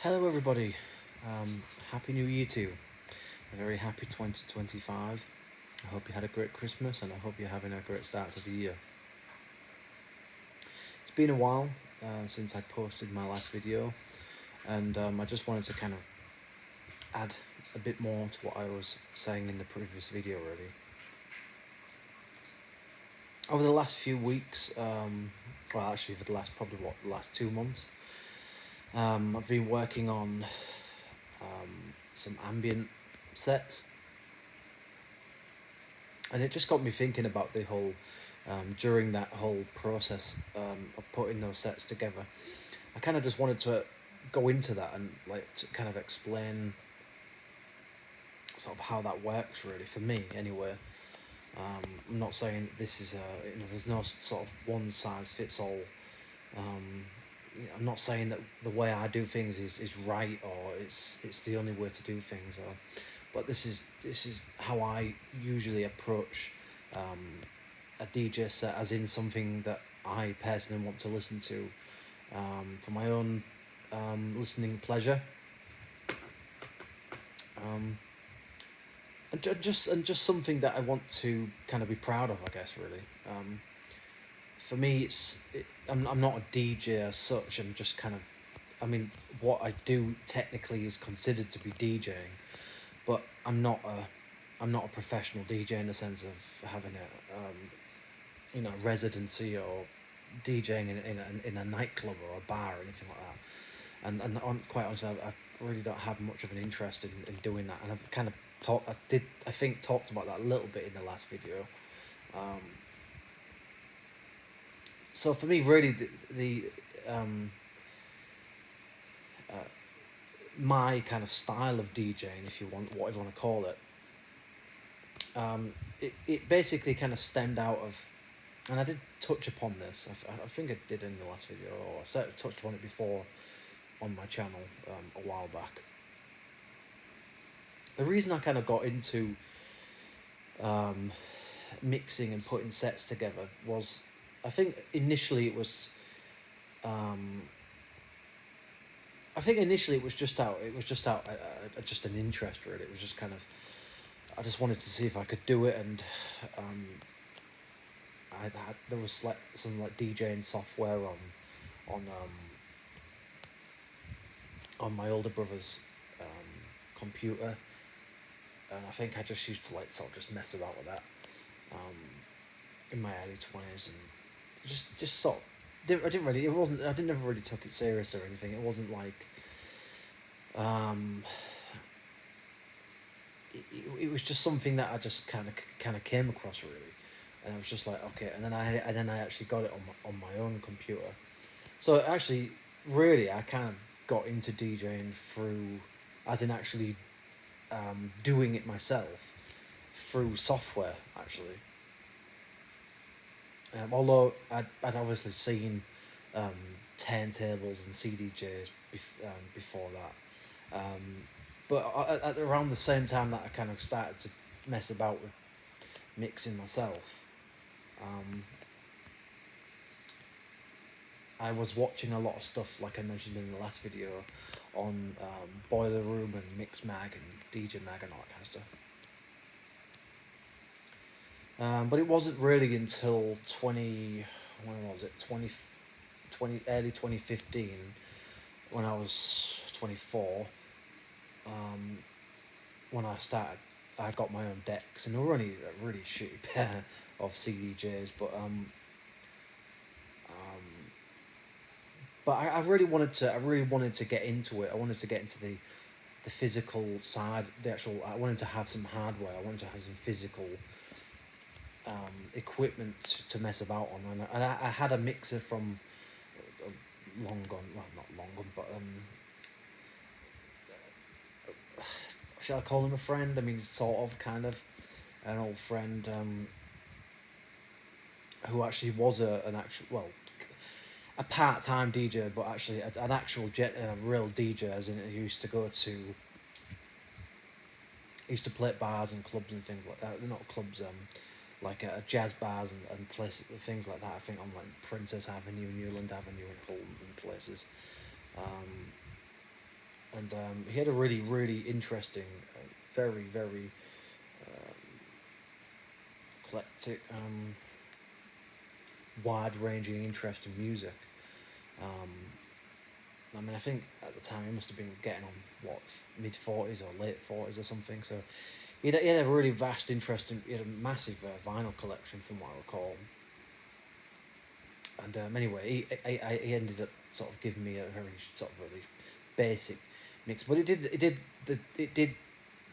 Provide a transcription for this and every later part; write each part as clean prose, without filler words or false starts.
Hello everybody, Happy New Year to you. A very happy 2025. I hope you had a great Christmas and I hope you're having a great start to the year. It's been a while since I posted my last video, and I just wanted to kind of add a bit more to what I was saying in the previous video really. Over the last few weeks, well actually for the last probably the last 2 months, I've been working on some ambient sets, and it just got me thinking about the whole during that whole process of putting those sets together. I kind of just wanted to go into that and like to kind of explain sort of how that works really for me anyway. I'm not saying this is there's no sort of one size fits all. I'm not saying that the way I do things is right, or it's the only way to do things, or but this is how I usually approach a DJ set, as in something that I personally want to listen to for my own listening pleasure, and just something that I want to kind of be proud of, I guess really. For me, I'm not a DJ as such. I'm just kind of, I mean, what I do technically is considered to be DJing, but I'm not a professional DJ in the sense of having a residency or DJing in a nightclub or a bar or anything like that. And quite honestly, I really don't have much of an interest in doing that. And I've kind of talked about that a little bit in the last video. So for me, really, the my kind of style of DJing, if you want, whatever you want to call it, it basically kind of stemmed out of, and I did touch upon this. I think I did in the last video, or I certainly touched upon it before on my channel a while back. The reason I kind of got into mixing and putting sets together was, I think initially it was just out. Just an interest really. It was just kind of, I just wanted to see if I could do it, and there was like some like DJing software on my older brother's computer, and I think I just used to like sort of just mess about with that in my early 20s, and just sort of, I didn't never really took it serious or anything. It wasn't like it was just something that I just kind of came across really, and I was just like, okay. And then I actually got it on my own computer. So actually, really, I kind of got into DJing through, as in actually doing it myself through software actually. Although I'd obviously seen turntables and CDJs before that, but at around the same time that I kind of started to mess about with mixing myself, I was watching a lot of stuff, like I mentioned in the last video, on Boiler Room and Mix Mag and DJ Mag and all that kind of stuff. But it wasn't really until early 2015, when I was 24, when I got my own decks, and they were only a really shitty pair of CDJs, but I really wanted to get into it. I wanted to get into the physical side, I wanted to have some hardware, I wanted to have some physical equipment to mess about on, and I had a mixer from long gone, well not long gone, but shall I call him a friend? I mean, sort of, kind of, an old friend who actually was a part-time DJ, but actually an actual real DJ, as in he used to play at bars and clubs and things like that. Not clubs, like jazz bars and places, things like that. I think on like Princess Avenue, Newland Avenue, and Holland and places. and he had a really, really interesting, very, very eclectic, wide-ranging interest in music. Um, I mean, I think at the time he must have been getting on what, mid 40s or late 40s or something. So he had a really vast interest in. He had a massive vinyl collection, from what I recall. And anyway, he ended up sort of giving me a very sort of really basic mix, but it did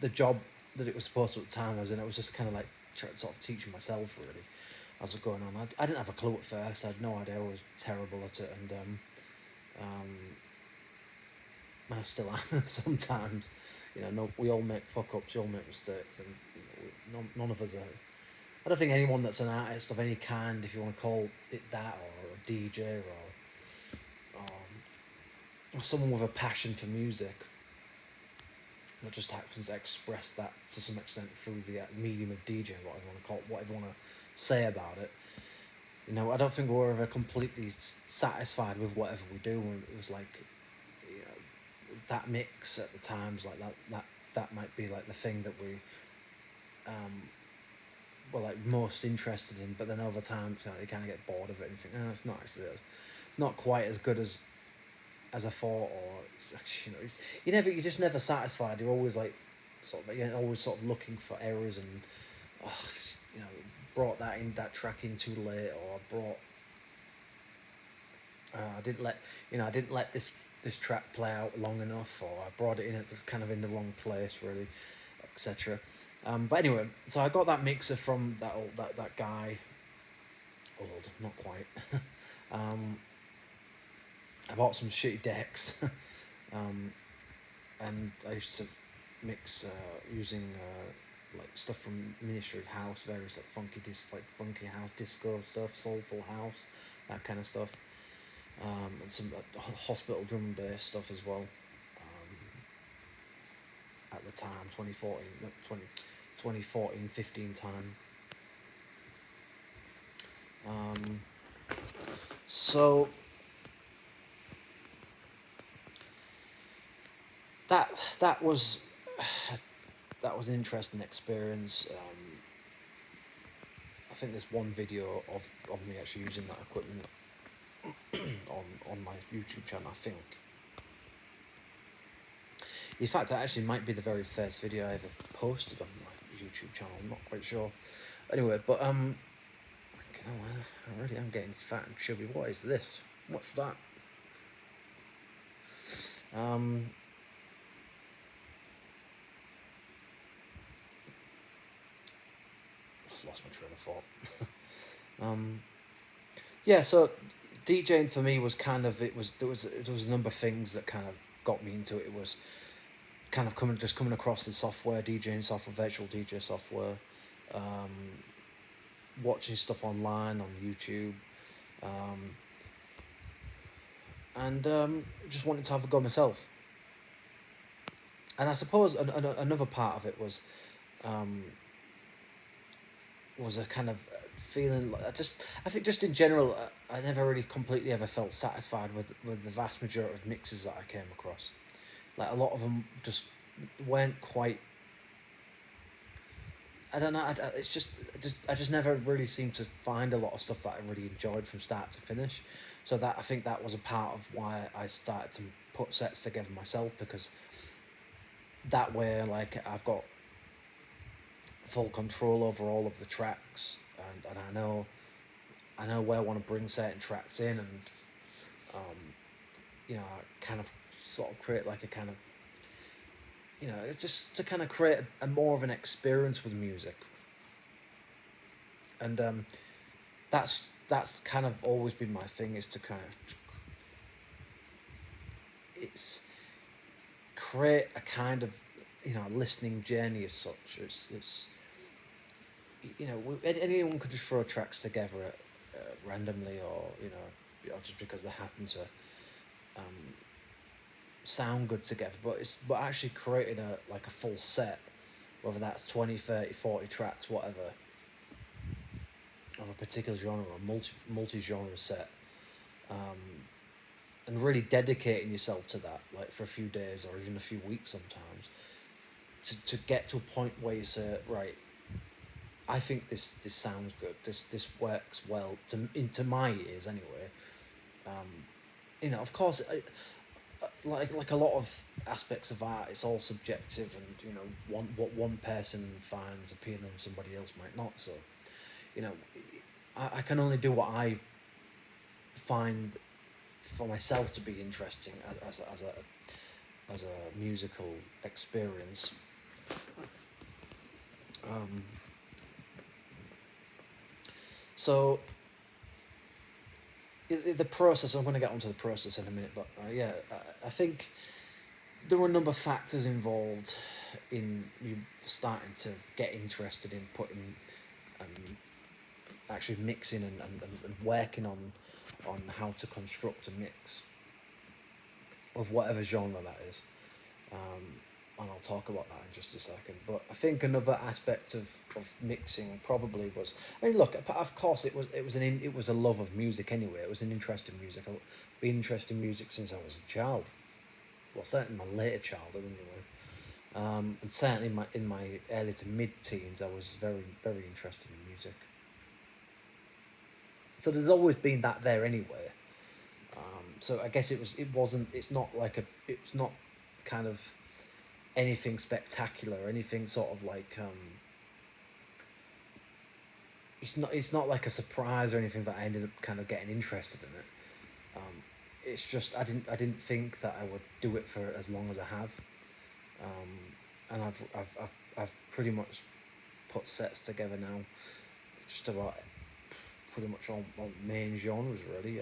the job that it was supposed to at the time was, and it was just kind of like sort of teaching myself really as it was going on. I didn't have a clue at first. I had no idea. I was terrible at it, um, and I still am sometimes. You know, no, we all make fuck ups. We all make mistakes, and none of us are. I don't think anyone that's an artist of any kind, if you want to call it that, or a DJ, or someone with a passion for music, that just happens to express that to some extent through the medium of DJing, whatever you want to call it, whatever you want to say about it. You know, I don't think we're ever completely satisfied with whatever we do. And it was like, you know, that mix at the times, like that might be like the thing that we were like most interested in. But then over time, you know, you kind of get bored of it and think, oh, it's not actually, it's not quite as good as I thought, or it's, you know, you're just never satisfied. You're always like, you're always sort of looking for errors, and oh, you know, brought that track in too late, or I didn't let this track play out long enough, or I brought it in at kind of in the wrong place, really, etc. But anyway, so I got that mixer from that guy, old, not quite. um, I bought some shitty decks, and I used to mix using like stuff from Ministry of House, various like funky house, disco stuff, soulful house, that kind of stuff, and some hospital drum and bass stuff as well. At the time, 2014, 2014, 15 time. So that was an interesting experience. I think there's one video of me actually using that equipment on my YouTube channel, I think. In fact, that actually might be the very first video I ever posted on my YouTube channel. I'm not quite sure. Anyway, but I really am getting fat and chubby. What is this? What's that? Just lost my train of thought. Yeah, so DJing for me was kind of, there was a number of things that kind of got me into it. It was kind of coming across the software, DJing software, virtual DJ software, watching stuff online on YouTube, and just wanting to have a go myself. And I suppose another part of it was a kind of feeling like I think just in general, I never really completely ever felt satisfied with the vast majority of mixes that I came across. Like, a lot of them just weren't quite. I don't know. I just never really seemed to find a lot of stuff that I really enjoyed from start to finish. So I think that was a part of why I started to put sets together myself, because that way, like, I've got full control over all of the tracks, and I know where I want to bring certain tracks in, and you know, I kind of sort of create like a kind of, you know, just to kind of create a more of an experience with music. And that's kind of always been my thing, is to kind of create a kind of, you know, listening journey as such. It's you know, anyone could just throw tracks together randomly, or, you know, or just because they happen to sound good together, but actually creating a full set, whether that's 20, 30, 40 tracks, whatever, of a particular genre, or multi-genre set, and really dedicating yourself to that, like for a few days or even a few weeks sometimes, to get to a point where you say, right, I think this sounds good. This works well into my ears anyway. Of course, like a lot of aspects of art, it's all subjective, and what one person finds appealing, somebody else might not. So, you know, I can only do what I find for myself to be interesting as a musical experience. Um, so the process. I'm going to get onto the process in a minute, but yeah, I think there were a number of factors involved in you starting to get interested in putting, actually mixing and working on how to construct a mix of whatever genre that is. And I'll talk about that in just a second. But I think another aspect of mixing probably was, I mean, look, of course it was a love of music anyway. It was an interest in music. I've been interested in music since I was a child. Well, certainly my later childhood anyway. And certainly in my early to mid teens, I was very very interested in music. So there's always been that there anyway. So I guess it's not kind of anything spectacular, anything sort of like, it's not like a surprise or anything that I ended up kind of getting interested in it. It's just I didn't think that I would do it for as long as I have. And I've pretty much put sets together now, just about pretty much all main genres really.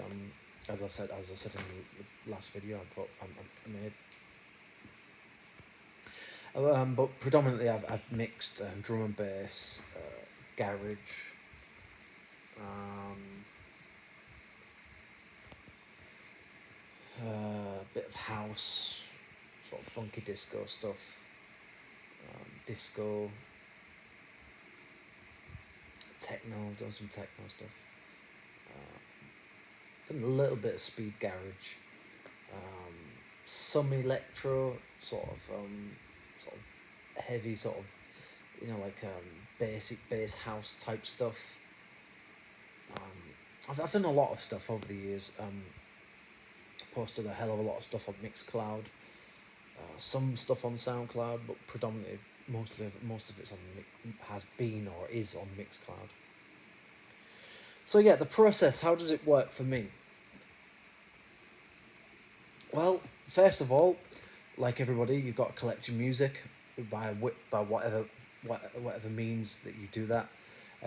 As I said in the last video I made. But predominantly I've mixed drum and bass, garage, a bit of house, sort of funky disco stuff, disco, techno, done some techno stuff, done a little bit of speed garage, some electro, sort of heavy, sort of, like basic bass house type stuff. I've done a lot of stuff over the years. Posted a hell of a lot of stuff on Mixcloud, some stuff on SoundCloud, but predominantly most of it's has been or is on Mixcloud. So yeah, the process. How does it work for me? Well, first of all, like everybody, you've got to collect your music by whatever means that you do that.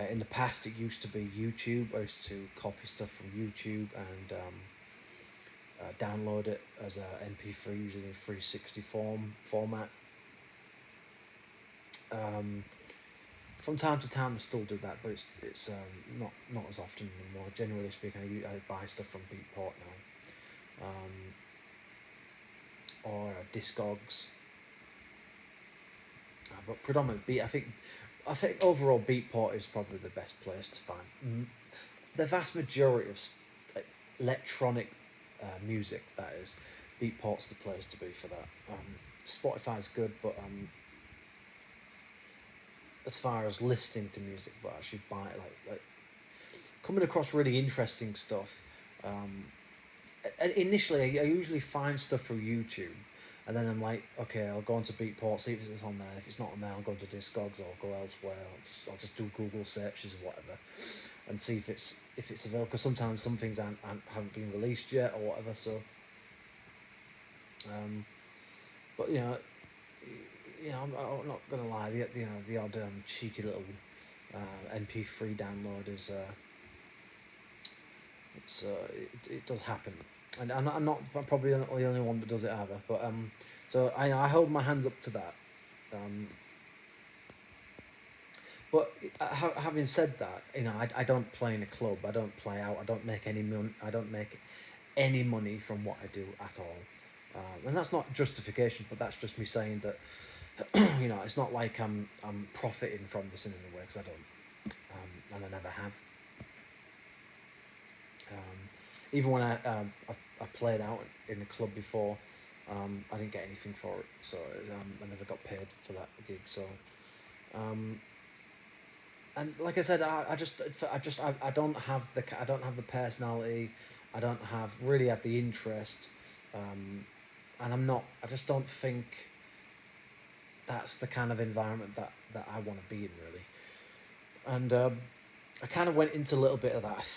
In the past, it used to be YouTube. I used to copy stuff from YouTube and download it as a MP3, usually in 360 format. From time to time, I still do that, but it's not as often anymore. Generally speaking, I buy stuff from Beatport now, or Discogs. But predominantly, I think overall Beatport is probably the best place to find the vast majority of like electronic music. That is, Beatport's the place to be for that. Spotify's good, but as far as listening to music, but actually buy like coming across really interesting stuff. Initially, I usually find stuff through YouTube, and then I'm like, okay, I'll go onto Beatport, see if it's on there. If it's not on there, I'll go to Discogs or go elsewhere. I'll just do Google searches or whatever, and see if it's available. Because sometimes some things haven't been released yet or whatever. So, but I'm not gonna lie. The odd cheeky little MP3 download is it does happen, and I'm not probably not the only one that does it either. But so I hold my hands up to that. But having said that, I don't play in a club. I don't play out. I don't make any money. I don't make any money from what I do at all. And that's not justification, but that's just me saying that it's not like I'm profiting from this in any way, because I don't, and I never have. Even when I I played out in a club before. I didn't get anything for it, so I never got paid for that gig. So, um, and like I said, I don't have I don't have the personality. I don't really have the interest, um, and I just don't think that's the kind of environment that I want to be in, really. And I kind of went into a little bit of that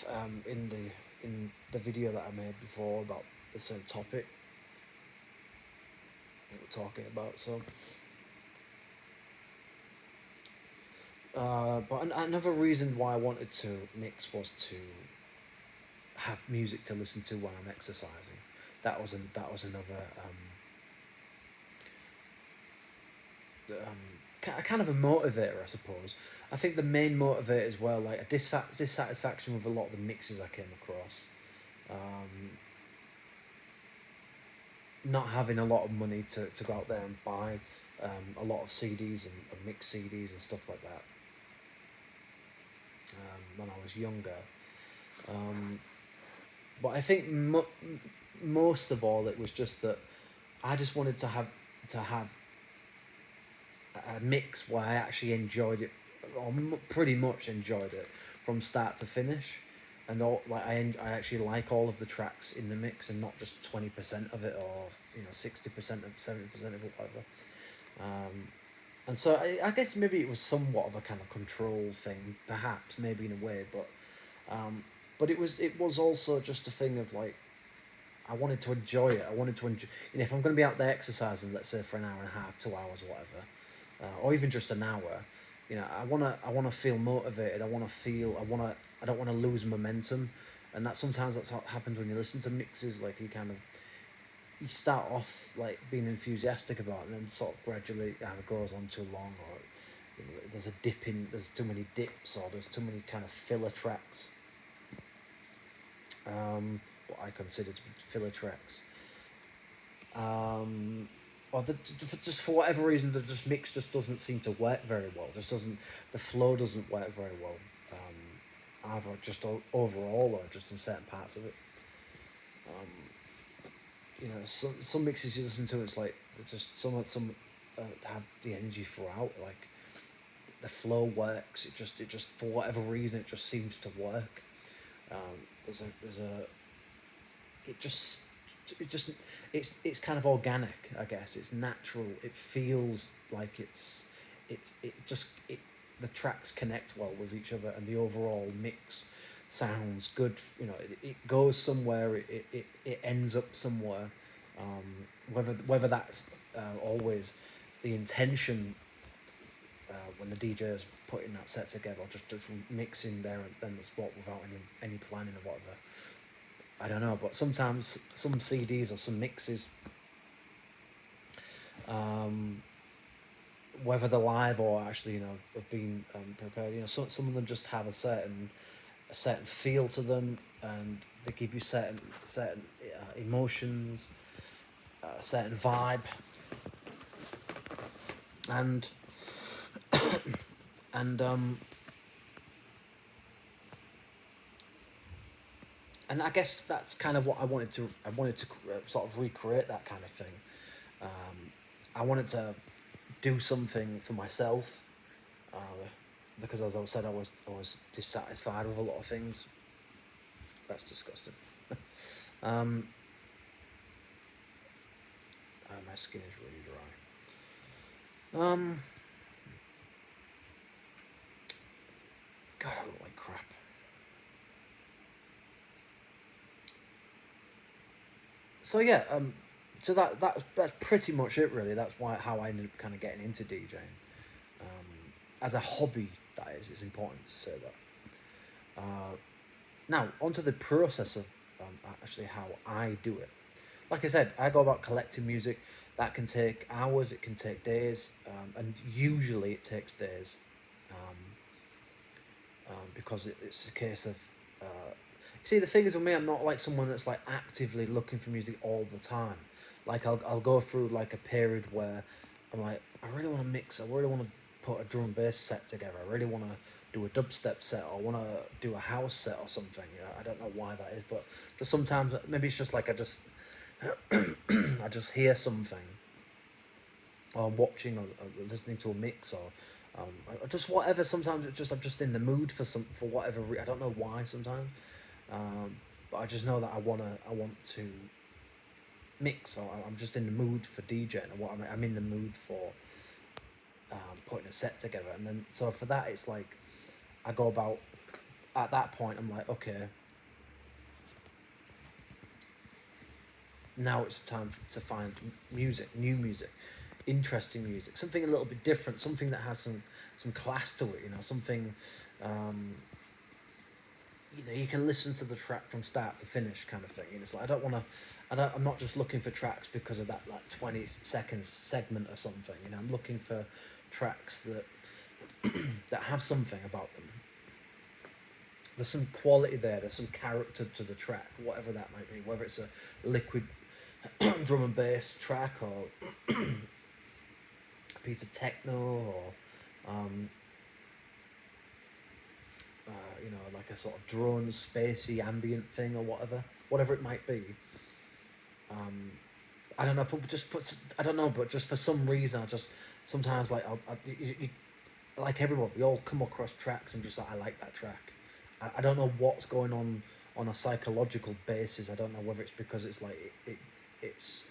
in the video that I made before about the same topic that we're talking about. So, but another reason why I wanted to mix was to have music to listen to when I'm exercising. That was another kind of a motivator, I suppose. I think the main motivator as well, like a dissatisfaction with a lot of the mixes I came across. Um, Not having a lot of money to go out there and buy a lot of CDs and mix CDs and stuff like that when I was younger. But I think most of all, it was just that I just wanted to have a mix where I actually enjoyed it, or pretty much enjoyed it from start to finish, and all like I actually like all of the tracks in the mix, and not just 20% of it, or 60% of 70% of it, whatever. And so I guess maybe it was somewhat of a kind of control thing, perhaps, maybe in a way, but it was also just a thing of like I wanted to enjoy it. I wanted to enjoy. If I'm going to be out there exercising, let's say for an hour and a half, 2 hours, or whatever, or even just an hour, I wanna feel motivated. I wanna feel. I don't want to lose momentum, and that sometimes that's what happens when you listen to mixes. Like you start off like being enthusiastic about it, and then sort of gradually it either goes on too long, or there's too many dips, or there's too many kind of filler tracks. What I consider to be filler tracks. Or just for whatever reason, the just mix just doesn't seem to work very well. Just doesn't The flow doesn't work very well. Either just overall or just in certain parts of it. Some mixes you listen to, it's like just some have the energy throughout. Like the flow works. It just for whatever reason it just seems to work. There's a it just it just it's kind of organic, I guess. It's natural. It feels like the tracks connect well with each other, and the overall mix sounds good. It goes somewhere. It ends up somewhere. Whether that's always the intention when the DJ is putting that set together, or just mixing there and then the spot without any planning or whatever. I don't know, but sometimes some CDs or some mixes, whether they're live or actually have been prepared, some of them just have a certain feel to them, and they give you certain emotions, a certain vibe, and and and I guess that's kind of what I wanted to sort of recreate that kind of thing. I wanted to do something for myself, uh, because as I said, I was dissatisfied with a lot of things. That's disgusting. My skin is really dry. God, I look like crap. So yeah, so that's pretty much it, really. That's how I ended up kind of getting into DJing, as a hobby. That is, it's important to say that. Now onto the process of actually how I do it. Like I said, I go about collecting music. That can take hours. It can take days, and usually it takes days, um, because it's a case of. See, the thing is with me, I'm not like someone that's like actively looking for music all the time. Like I'll go through like a period where I'm like, I really want to mix. I really want to put a drum and bass set together. I really want to do a dubstep set, or want to do a house set or something. I don't know why that is, but just sometimes maybe it's just like I just I just hear something, or I'm watching, or listening to a mix, or just whatever. Sometimes it's just I'm just in the mood for whatever. I don't know why sometimes, but I just know that I want to mix. Or I'm just in the mood for DJing, or what I'm in the mood for putting a set together. And then so for that, it's like I go about at that point. I'm like, okay, now it's time to find music, new music, interesting music, something a little bit different, something that has some class to it. Something. Um, you can listen to the track from start to finish, kind of thing. It's like I don't want to. I'm not just looking for tracks because of that 20 seconds segment or something. I'm looking for tracks that that have something about them. There's some quality there. There's some character to the track, whatever that might be. Whether it's a liquid drum and bass track, or a piece of techno, or um, like a sort of drone, spacey, ambient thing, or whatever it might be. I don't know, I don't know, but just for some reason, I just sometimes like like everyone, we all come across tracks and just like I like that track. I don't know what's going on a psychological basis. I don't know whether it's because it's like it's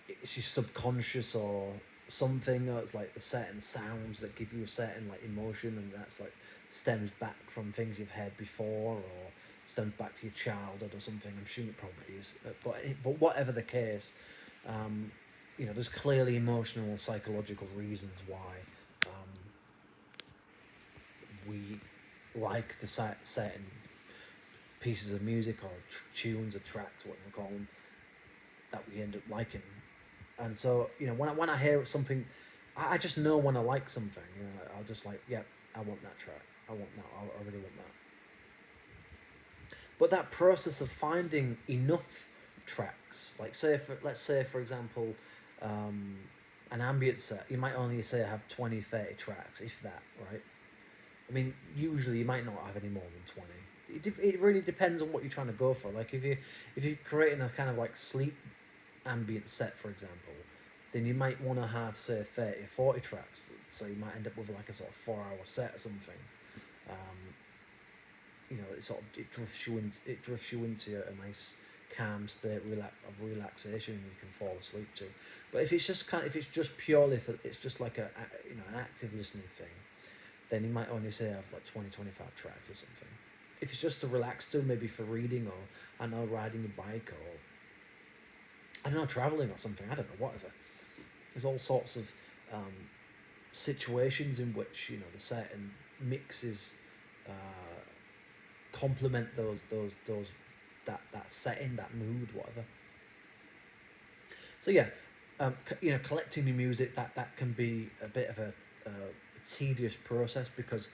it's your subconscious or something, or it's like the certain sounds that give you a certain like emotion, and that's like stems back from things you've heard before, or stems back to your childhood or something. I'm sure it probably is, but whatever the case, there's clearly emotional and psychological reasons why we like the certain pieces of music, or tunes or tracks, what you call them, that we end up liking. And so when I hear something, I just know when I like something. I'll just like, yeah, I want that track. I want that. I really want that. But that process of finding enough tracks, like let's say for example, an ambient set, you might only say have 20, 30 tracks, if that, right? I mean, usually you might not have any more than 20. It really depends on what you're trying to go for. Like if you're creating a kind of like sleep ambient set, for example, then you might want to have, say, 30 or 40 tracks. So you might end up with like a sort of 4-hour set or something. It drifts you into a nice calm state of relaxation you can fall asleep to. But if it's just purely it's just like an active listening thing, then you might only say have like 20, 25 tracks or something. If it's just to relax to, maybe for reading, or I don't know, riding a bike, or I don't know, traveling or something, I don't know, whatever. There's all sorts of situations in which the certain mixes complement that setting, that mood, whatever. So yeah, collecting the music, that can be a bit of a tedious process, because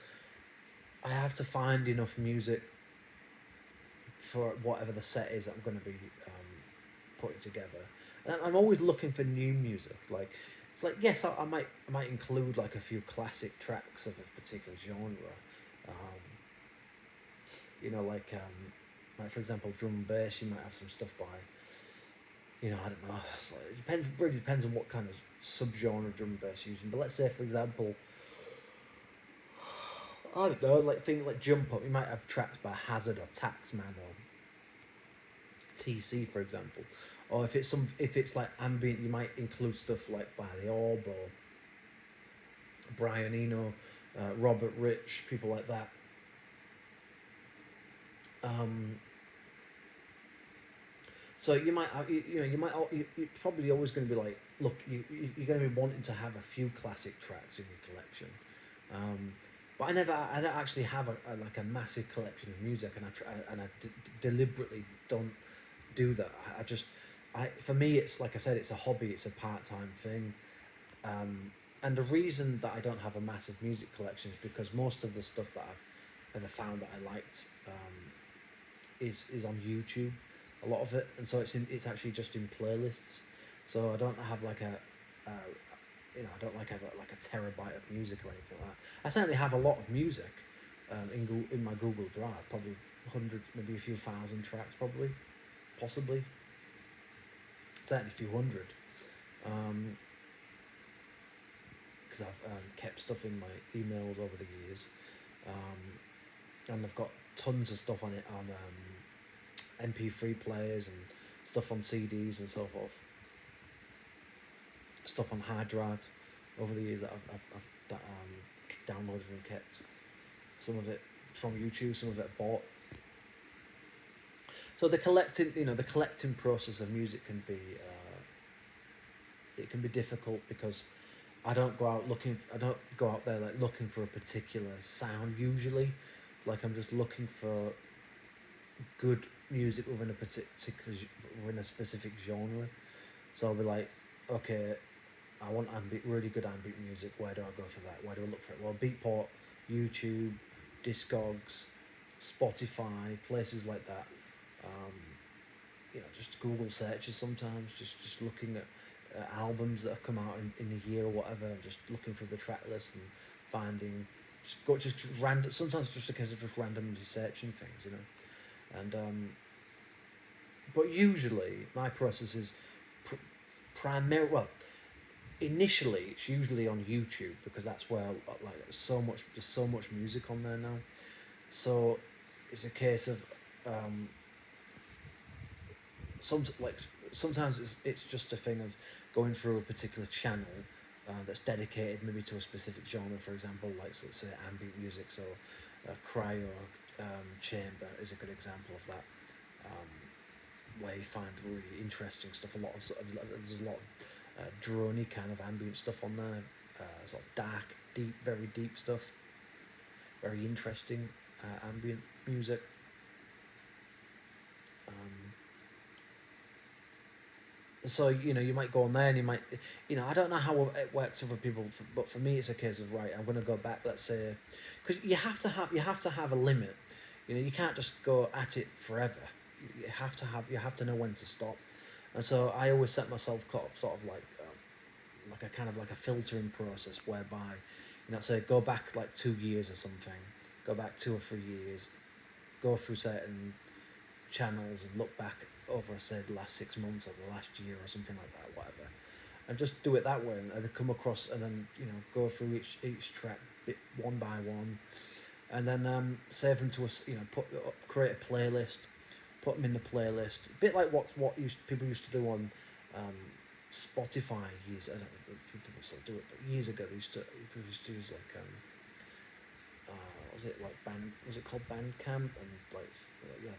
I have to find enough music for whatever the set is that I'm going to be putting together. And I'm always looking for new music. Like it's like, yes, I might include like a few classic tracks of a particular genre. Like for example, drum and bass. You might have some stuff by, I don't know. It really depends on what kind of subgenre of drum and bass you're using. But let's say, for example, I don't know, like things like Jump Up. You might have tracks by Hazard or Taxman or TC, for example. Or if it's like ambient, you might include stuff like by The Orb, or Brian Eno, Robert Rich, people like that. So you might have, you're probably always going to be like, look, you're going to be wanting to have a few classic tracks in your collection. But I don't actually have a massive collection of music, and I deliberately don't do that. For me, it's like I said, it's a hobby, it's a part-time thing. And the reason that I don't have a massive music collection is because most of the stuff that I've ever found that I liked is on YouTube, a lot of it, and so it's actually just in playlists. So I don't have like I don't like have like a terabyte of music or anything like that. I certainly have a lot of music in my Google Drive, probably hundreds, maybe a few thousand tracks, probably, possibly, certainly a few hundred. Because I've kept stuff in my emails over the years, and I've got tons of stuff on it on MP3 players and stuff on CDs and so forth. Stuff on hard drives over the years that I've downloaded and kept. Some of it from YouTube, some of it I bought. So the collecting process of music can be it can be difficult because I don't go out there like looking for a particular sound usually. Like I'm just looking for good music within a specific genre. So I'll be like, okay, I want really good ambient music. Where do I go for that? Where do I look for it? Well, Beatport, YouTube, Discogs, Spotify, places like that. Just Google searches sometimes. Just looking at albums that have come out in a year or whatever. Just looking through the track list and finding just random. Sometimes just a case of just randomly searching things, and but usually my process is primarily initially it's usually on YouTube because that's where like there's so much music on there now. So it's a case of sometimes it's just a thing of going through a particular channel that's dedicated maybe to a specific genre. For example, like let's say ambient music. So cryo chamber is a good example of that. Where you find really interesting stuff. There's a lot of droney kind of ambient stuff on there. Sort of dark, deep, very deep stuff. Very interesting ambient music. So you might go on there and you might, I don't know how it works for other people, but for me it's a case of right. I'm going to go back. Let's say, because you have to have a limit. You can't just go at it forever. You have to know when to stop. And so I always set myself sort of like a kind of like a filtering process whereby, say go back like 2 years or something, go back 2 or 3 years, go through certain channels and look back over say the last 6 months or the last year or something like that, whatever, and just do it that way and then come across and then go through each track bit one by one, and then save them to create a playlist, put them in the playlist, a bit like what people used to do on Spotify years. I don't know if people still do it, but years ago people used to use like was it called Bandcamp, and like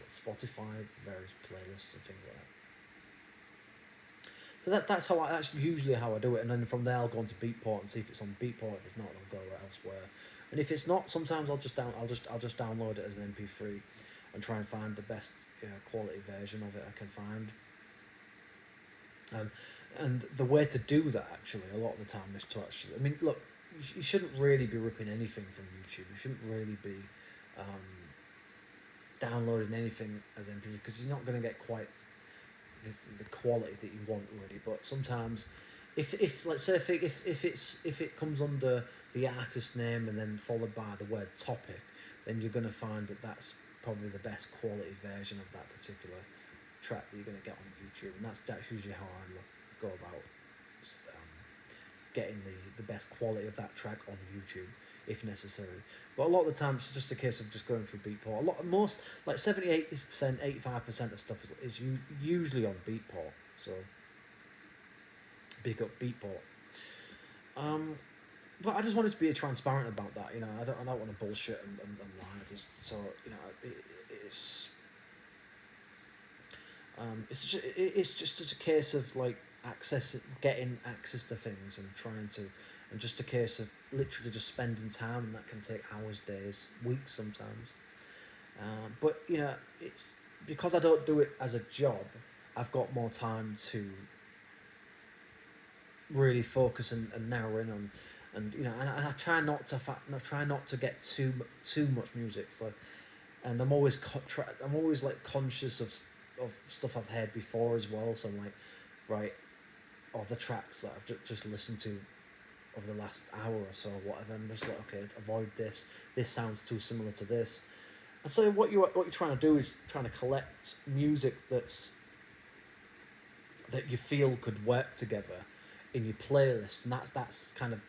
Spotify, various playlists and things like that. So that's how usually how I do it, and then from there I'll go on to Beatport and see if it's on Beatport. If it's not, I'll go elsewhere, and if it's not, sometimes I'll just download it as an MP3 and try and find the best quality version of it I can find. And the way to do that actually a lot of the time is to actually, look, you shouldn't really be ripping anything from YouTube. You shouldn't really be downloading anything as MP3 because you're not going to get quite the quality that you want really. But sometimes, if let's say if it comes under the artist name and then followed by the word topic, then you're going to find that that's probably the best quality version of that particular track that you're going to get on YouTube, and that's usually how I go about getting the best quality of that track on YouTube if necessary. But a lot of the time it's just a case of just going through Beatport. Most like 70-80%, 85% of stuff is usually on Beatport. So big up Beatport. But I just wanted to be transparent about that. I don't want to bullshit and lie. It's just a case of like getting access to things and just a case of literally just spending time, and that can take hours, days, weeks sometimes. But it's because I don't do it as a job. I've got more time to really focus and narrow in on, and I try not to get too much music. So, and I'm always like conscious of stuff I've heard before as well. So I'm like, right, of the tracks that I've just listened to over the last hour or so, or whatever. I'm just like, okay, avoid this. This sounds too similar to this. And so what you're trying to do is trying to collect music that you feel could work together in your playlist, and that's kind of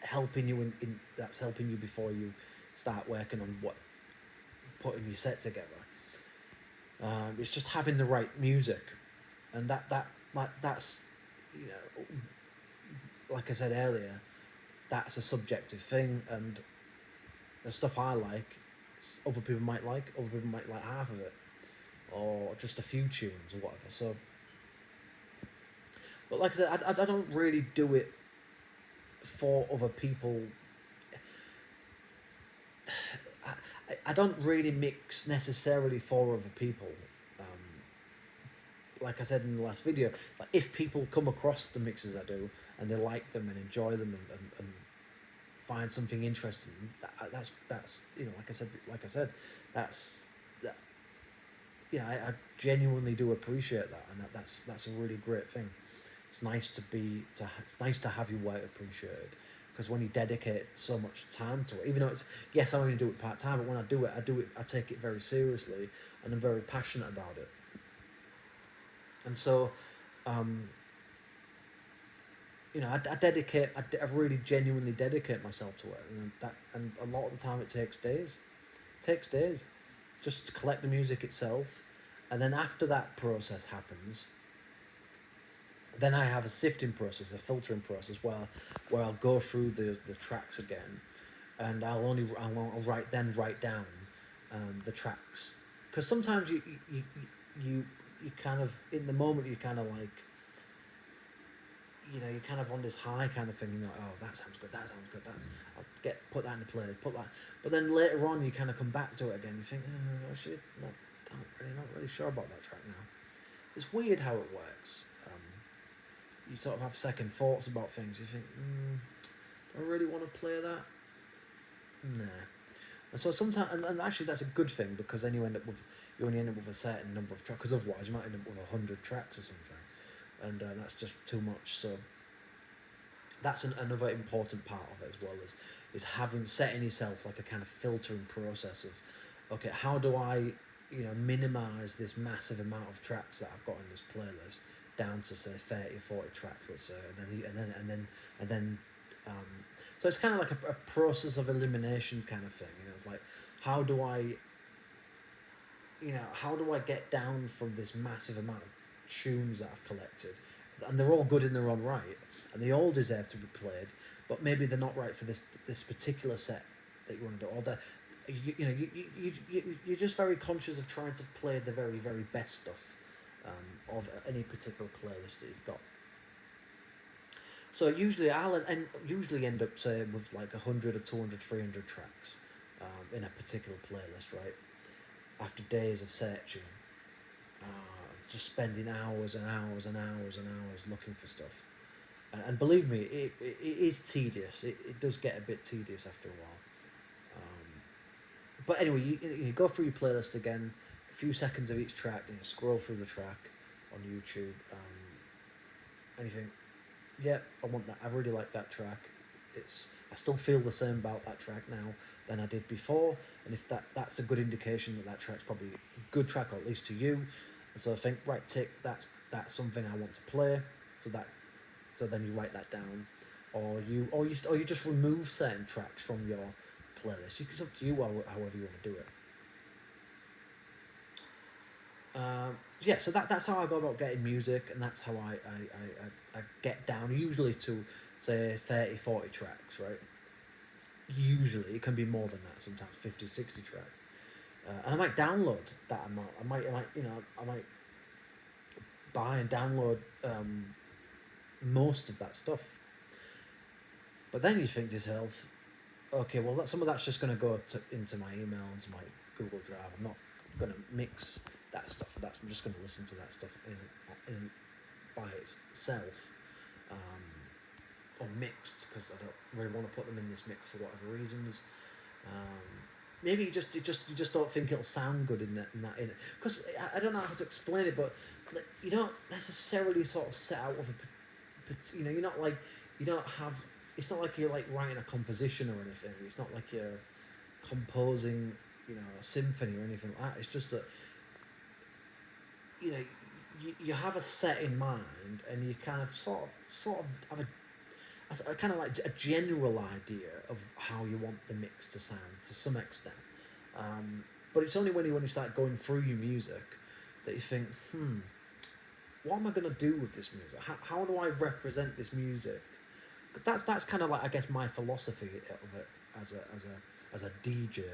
helping you that's helping you before you start working on putting your set together. It's just having the right music, and that's, you know, like I said earlier, that's a subjective thing, and the stuff I like, other people might like half of it, or just a few tunes or whatever. So, but like I said, I don't really do it for other people. I don't really mix necessarily for other people. Like I said in the last video, like if people come across the mixes I do and they like them and enjoy them and find something interesting, that's you know, like I said, that's that. You know, I genuinely do appreciate that, and that's a really great thing. It's nice it's nice to have your work appreciated, because when you dedicate so much time to it, even though it's, yes, I only do it part time, but when I do it, I take it very seriously, and I'm very passionate about it. And so, you know, I really genuinely dedicate myself to it, and a lot of the time it takes days. It takes days just to collect the music itself, and then after that process happens, then I have a sifting process, a filtering process, where I'll go through the tracks again, and I'll write down the tracks, because sometimes you kind of, in the moment, you kind of like, you know, you're kind of on this high kind of thing, and you're like, oh, that sounds good, I'll put that in the play, put that, but then later on you kind of come back to it again, you think, oh, actually, not really sure about that track now. It's weird how it works. You sort of have second thoughts about things, you think, do I really want to play that? Nah. And so sometimes, and actually that's a good thing, because then you only end up with a certain number of tracks, because otherwise you might end up with 100 tracks or something, and that's just too much. So that's another important part of it, as well, is setting yourself like a kind of filtering process of, okay, how do I, you know, minimize this massive amount of tracks that I've got in this playlist down to, say, 30 or 40 tracks, let's say, and then so it's kind of like a process of elimination kind of thing, you know. It's like, how do I get down from this massive amount of tunes that I've collected, and they're all good in their own right, and they all deserve to be played, but maybe they're not right for this particular set that you want to do, or you're just very conscious of trying to play the very, very best stuff of any particular playlist that you've got. So usually I'll end up, say, with like 100 or 200, 300 tracks in a particular playlist, right? After days of searching, just spending hours and hours and hours and hours looking for stuff. And believe me, it is tedious. It does get a bit tedious after a while. But anyway, you go through your playlist again, a few seconds of each track, and you scroll through the track on YouTube, and you think, yeah, I want that. I really like that track. I still feel the same about that track now than I did before, and if that's a good indication that track's probably a good track, or at least to you. And so I think, right, tick, that's something I want to play. So then you write that down, or you just remove certain tracks from your playlist. It's up to you however you want to do it. Yeah, so that's how I go about getting music, and that's how I get down, usually to, say, 30, 40 tracks, right? Usually, it can be more than that, sometimes 50, 60 tracks. And I might download that amount. I might buy and download most of that stuff. But then you think to yourself, okay, well, some of that's just going to go into my email, into my Google Drive. I'm not going to mix that stuff. I'm just going to listen to that stuff in by itself, or mixed, because I don't really want to put them in this mix for whatever reasons. Maybe you just don't think it'll sound good in it, because I don't know how to explain it, but you don't necessarily sort of set out with you don't have it's not like you're like writing a composition or anything. It's not like you're composing, you know, a symphony or anything like that. It's just that, you know, you have a set in mind, and you kind of sort of have a kind of like a general idea of how you want the mix to sound to some extent. But it's only when you start going through your music that you think, what am I going to do with this music? How do I represent this music? That's kind of like, I guess, my philosophy of it as a DJ,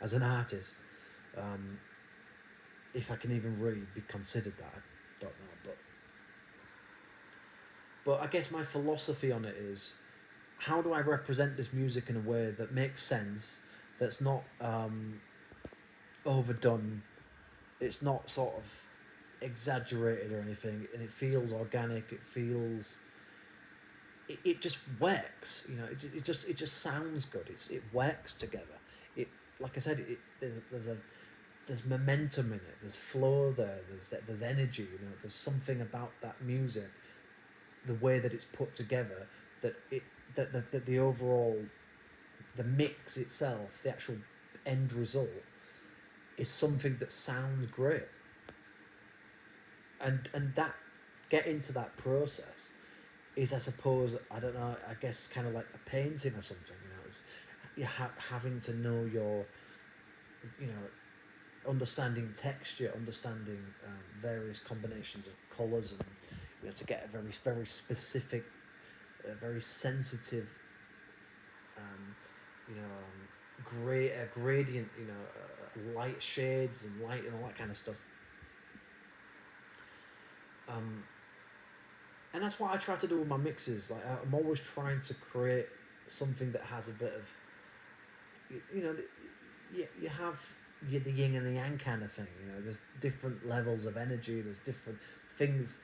as an artist. Um, if I can even really be considered that, I don't know. But I guess my philosophy on it is, how do I represent this music in a way that makes sense, that's not overdone, it's not sort of exaggerated or anything, and it feels organic, it just works, you know, it just sounds good, it works together. It, like I said, there's momentum in it, there's flow there, there's energy, you know, there's something about that music, the way that it's put together, that the overall, the mix itself, the actual end result, is something that sounds great. And that, get into that process is, I suppose, I don't know, I guess kind of like a painting or something, you know, it's you having to know your, you know, understanding texture, understanding various combinations of colours, and, you know, to get a very specific, very sensitive, you know, gradient, you know, light shades and light and all that kind of stuff. And that's what I try to do with my mixes. Like, I'm always trying to create something that has a bit of, you know, you have the yin and the yang kind of thing. You know, there's different levels of energy. There's different things,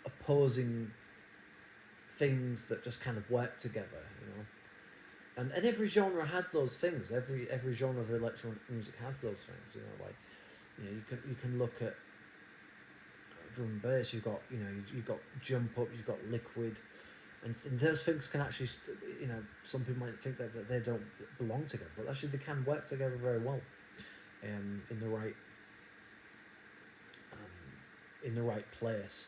opposing things that just kind of work together. You know, and every genre has those things. Every genre of electronic music has those things. You know, like, you know, you can look at drum and bass. You've got, you know, you've got jump up. You've got liquid. And those things can actually, you know, some people might think that they don't belong together, but actually they can work together very well, in the right place.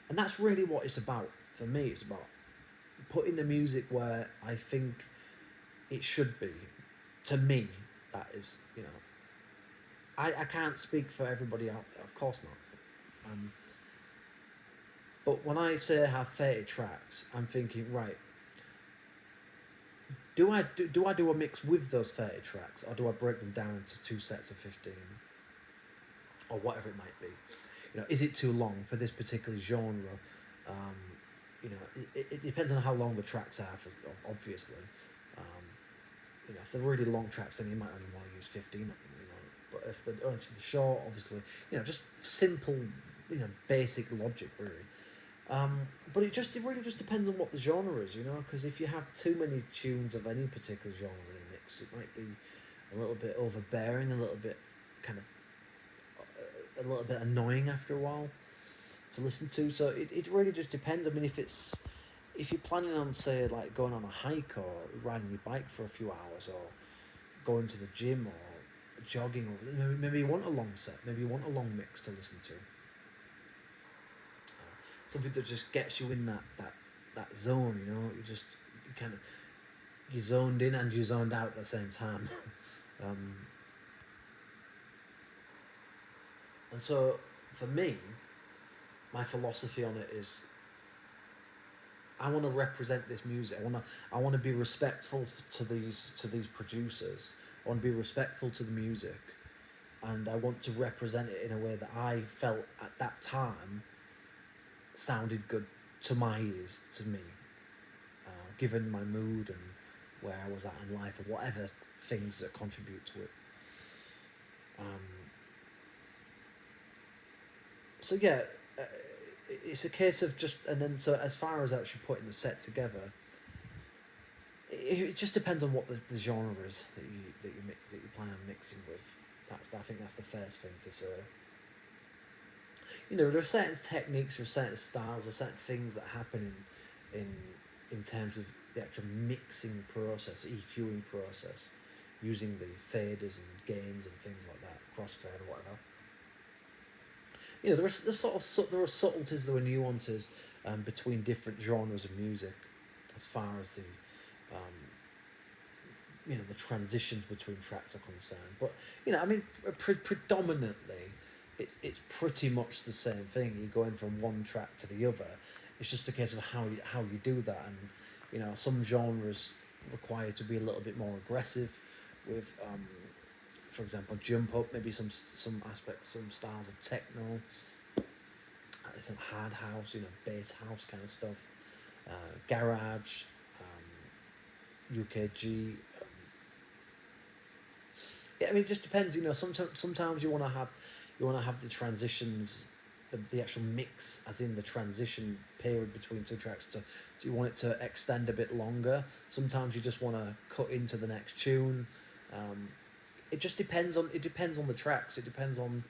And that's really what it's about. For me, it's about putting the music where I think it should be. To me, that is, you know, I can't speak for everybody out there, of course not. But when I say I have 30 tracks, I'm thinking, right, do I do a mix with those 30 tracks, or do I break them down into 2 sets of 15, or whatever it might be? You know, is it too long for this particular genre? You know, it depends on how long the tracks are, obviously. You know, if they're really long tracks, then you might only want to use 15 of them, you know. But if they're short, obviously, you know, just simple, you know, basic logic, really. But it really just depends on what the genre is, you know, because if you have too many tunes of any particular genre in a mix, it might be a little bit overbearing, a little bit annoying after a while to listen to. So it really just depends. I mean, if you're planning on, say, like going on a hike or riding your bike for a few hours, or going to the gym or jogging, or maybe you want a long set, maybe you want a long mix to listen to. Something that just gets you in that zone, you know. You zoned in and you zoned out at the same time. And so, for me, my philosophy on it is, I want to represent this music. I want to be respectful to these producers. I want to be respectful to the music, and I want to represent it in a way that I felt at that time sounded good to my ears, to me, given my mood and where I was at in life, or whatever things that contribute to it. So yeah, it's a case of just, and then so as far as actually putting the set together, it just depends on what the genre is that you plan on mixing with. I think that's the first thing to say. You know, there are certain techniques, there are certain styles, there are certain things that happen in terms of the actual mixing process, EQing process, using the faders and gains and things like that, crossfade or whatever. You know, there are subtleties, there are nuances between different genres of music, as far as the um, you know, the transitions between tracks are concerned. But you know, I mean, predominantly, it's pretty much the same thing. You're going from one track to the other. It's just a case of how you do that, and you know, some genres require to be a little bit more aggressive with, for example, jump up. Maybe some aspects, some styles of techno, some hard house, you know, bass house kind of stuff, garage, UKG. Yeah, I mean, it just depends. You know, sometimes you want to have the transitions, the actual mix, as in the transition period between two tracks. Do you want it to extend a bit longer? Sometimes you just want to cut into the next tune. It just depends on the tracks. It depends on,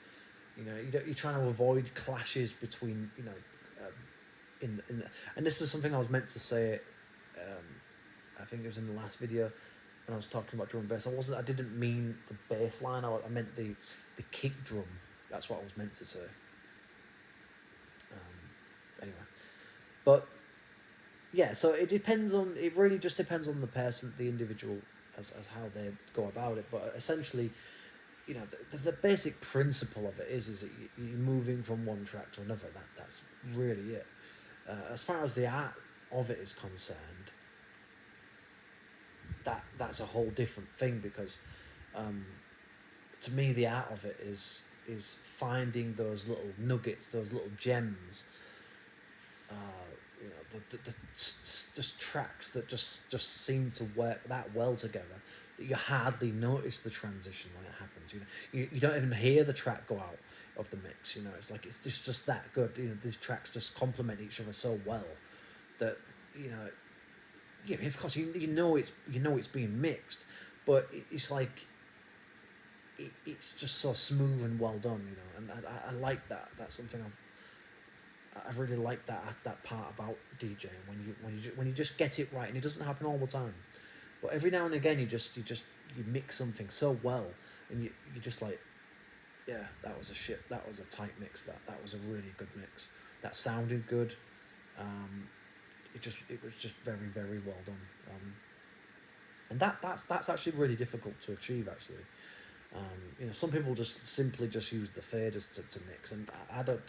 you know, you're trying to avoid clashes between, you know, and this is something I was meant to say. I think it was in the last video when I was talking about drum and bass. I didn't mean the bass line. I meant the kick drum. That's what I was meant to say. Anyway, but yeah, so it really just depends on the person, the individual, as how they go about it. But essentially, you know, the basic principle of it is that you're moving from one track to another. That's really it. As far as the art of it is concerned, that's a whole different thing, because to me the art of it is finding those little nuggets, those little gems. You know, the just tracks that just seem to work that well together that you hardly notice the transition when it happens. You know, you don't even hear the track go out of the mix. You know, it's like it's just that good. You know, these tracks just complement each other so well that, you know. Yeah, of course you know it's being mixed, but it's like it's just so smooth and well done, you know, and I like that. That's something I really like that part about DJing, when you just get it right, and it doesn't happen all the time, but every now and again you mix something so well, and you just like, yeah, that was a tight mix, that was a really good mix, that sounded good. It was just very, very well done, and that's actually really difficult to achieve, actually. You know, some people just simply just use the faders to mix, and I don't.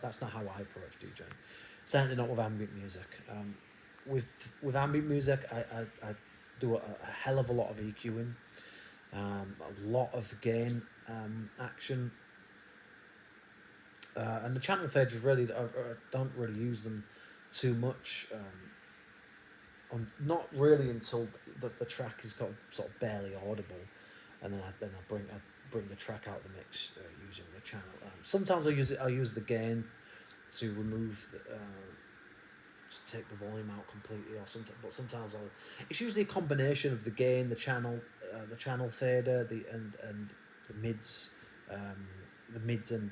That's not how I approach DJing. Certainly not with ambient music. With ambient music, I do a hell of a lot of EQing, a lot of gain action, and the channel faders really I don't really use them too much. Not really until the track is got sort of barely audible, and then I bring the track out of the mix using the channel. Sometimes I use the gain to remove to take the volume out completely, or sometimes it's usually a combination of the gain, the channel fader, and the mids, and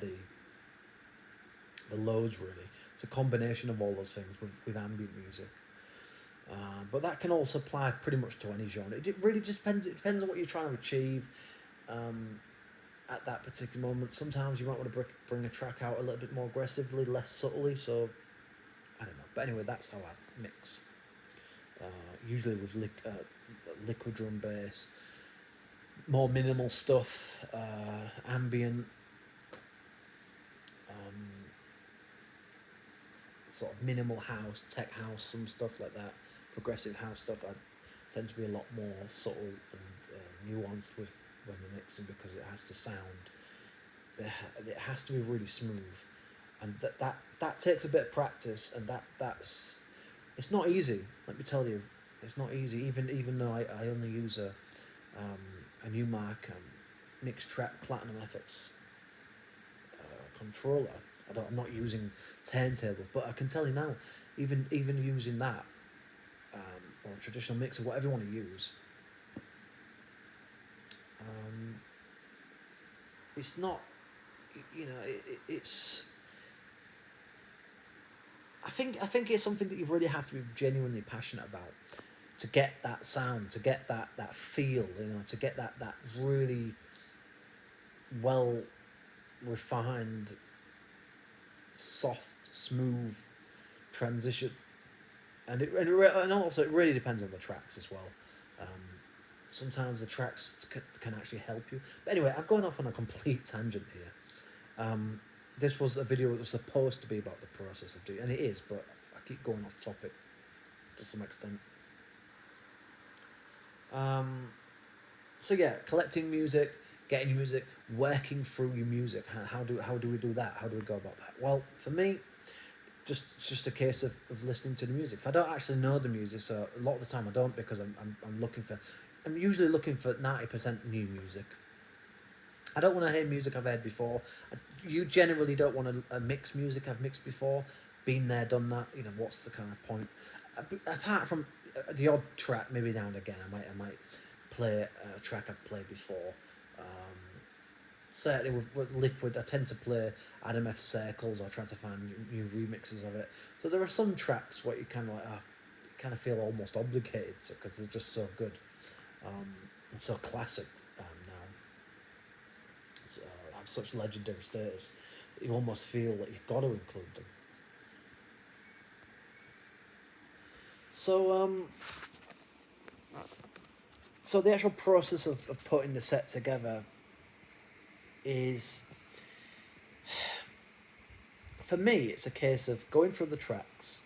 the lows, really. It's a combination of all those things with ambient music. But that can also apply pretty much to any genre. It really just depends. It depends on what you're trying to achieve at that particular moment. Sometimes you might want to bring a track out a little bit more aggressively, less subtly. So I don't know. But anyway, that's how I mix. Usually with liquid drum bass, more minimal stuff, ambient, sort of minimal house, tech house, some stuff like that, progressive house stuff. I tend to be a lot more subtle and nuanced with when we're mixing, because it has to sound, it has to be really smooth, and that takes a bit of practice, and that's it's not easy. Let me tell you, it's not easy. Even though I only use a Newmark mixed track Platinum FX controller. I'm not using turntable, but I can tell you now, even using that, or a traditional mixer, whatever you want to use, it's not, you know, it's. I think it's something that you really have to be genuinely passionate about to get that sound, to get that feel, to get that really well refined, soft, smooth transition. And also it really depends on the tracks as well. Um, Sometimes the tracks can actually help you. But anyway, I'm going off on a complete tangent here. This was a video that was supposed to be about the process of doing, and it is, but I keep going off topic to some extent. Um, so yeah, collecting music, getting music, working through your music. How do we do that? How do we go about that? Well, for me, it's just a case of listening to the music. If I don't actually know the music, so a lot of the time I don't, because I'm usually looking for 90% new music. I don't want to hear music I've heard before. You generally don't want to mix music I've mixed before. Been there, done that. What's the kind of point? Apart from the odd track, maybe now and again, I might play a track I've played before. Um, Certainly with Liquid, I tend to play Adam F. Circles or try to find new remixes of it. So there are some tracks where you kind of like, you kind of feel almost obligated to, because they're just so good, and so classic now. Have such legendary status that you almost feel that you've got to include them. So so the actual process of putting the set together is, for me, it's a case of going through the tracks.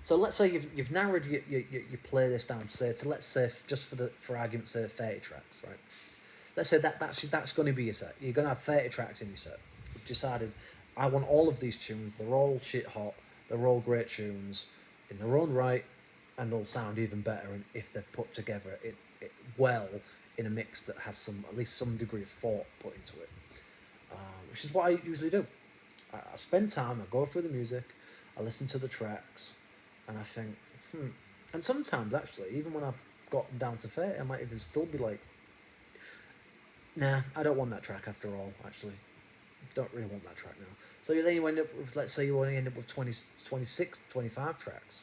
So let's say you've narrowed your playlist down, say to, let's say, just for argument's sake, 30 tracks, right? Let's say that's going to be your set. You're going to have 30 tracks in your set. You've decided, I want all of these tunes. They're all shit hot. They're all great tunes in their own right, and they'll sound even better if they're put together well in a mix that has at least some degree of thought put into it. Which is what I usually do. I spend time. I go through the music. I listen to the tracks, and I think, And sometimes, actually, even when I've gotten down to 30, I might even still be like, nah, I don't want that track after all, actually. Don't really want that track now. So then you end up with, let's say you only end up with 20, 26, 25 tracks.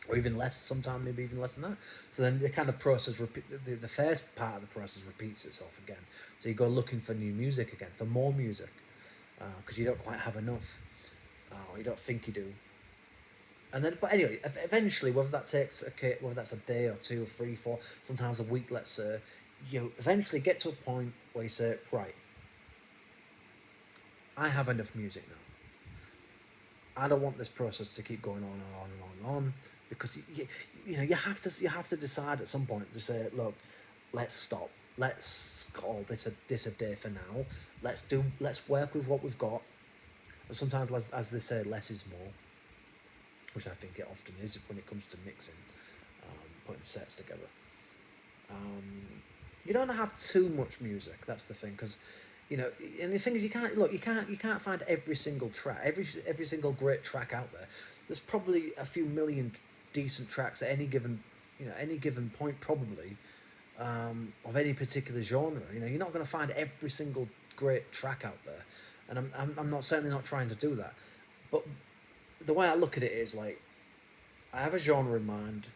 Or even less, sometimes maybe even less than that. So then the kind of process, the first part of the process repeats itself again. So you go looking for new music again, for more music, because you don't quite have enough, or you don't think you do. And then, but anyway, eventually, whether that's a day or two or three, four, sometimes a week, let's say, you eventually get to a point where you say, right, I have enough music now. I don't want this process to keep going on and on and on and on, because you have to decide at some point to say, look, let's stop. Let's call this a day for now. Let's work with what we've got. And sometimes, as they say, less is more, which I think it often is when it comes to mixing, putting sets together. You don't have too much music. That's the thing, because and the thing is, you can't find every single track, every single great track out there. There's probably a few million decent tracks at any given point, probably, of any particular genre. You're not going to find every single great track out there, and I'm not certainly not trying to do that. But the way I look at it is like, I have a genre in mind.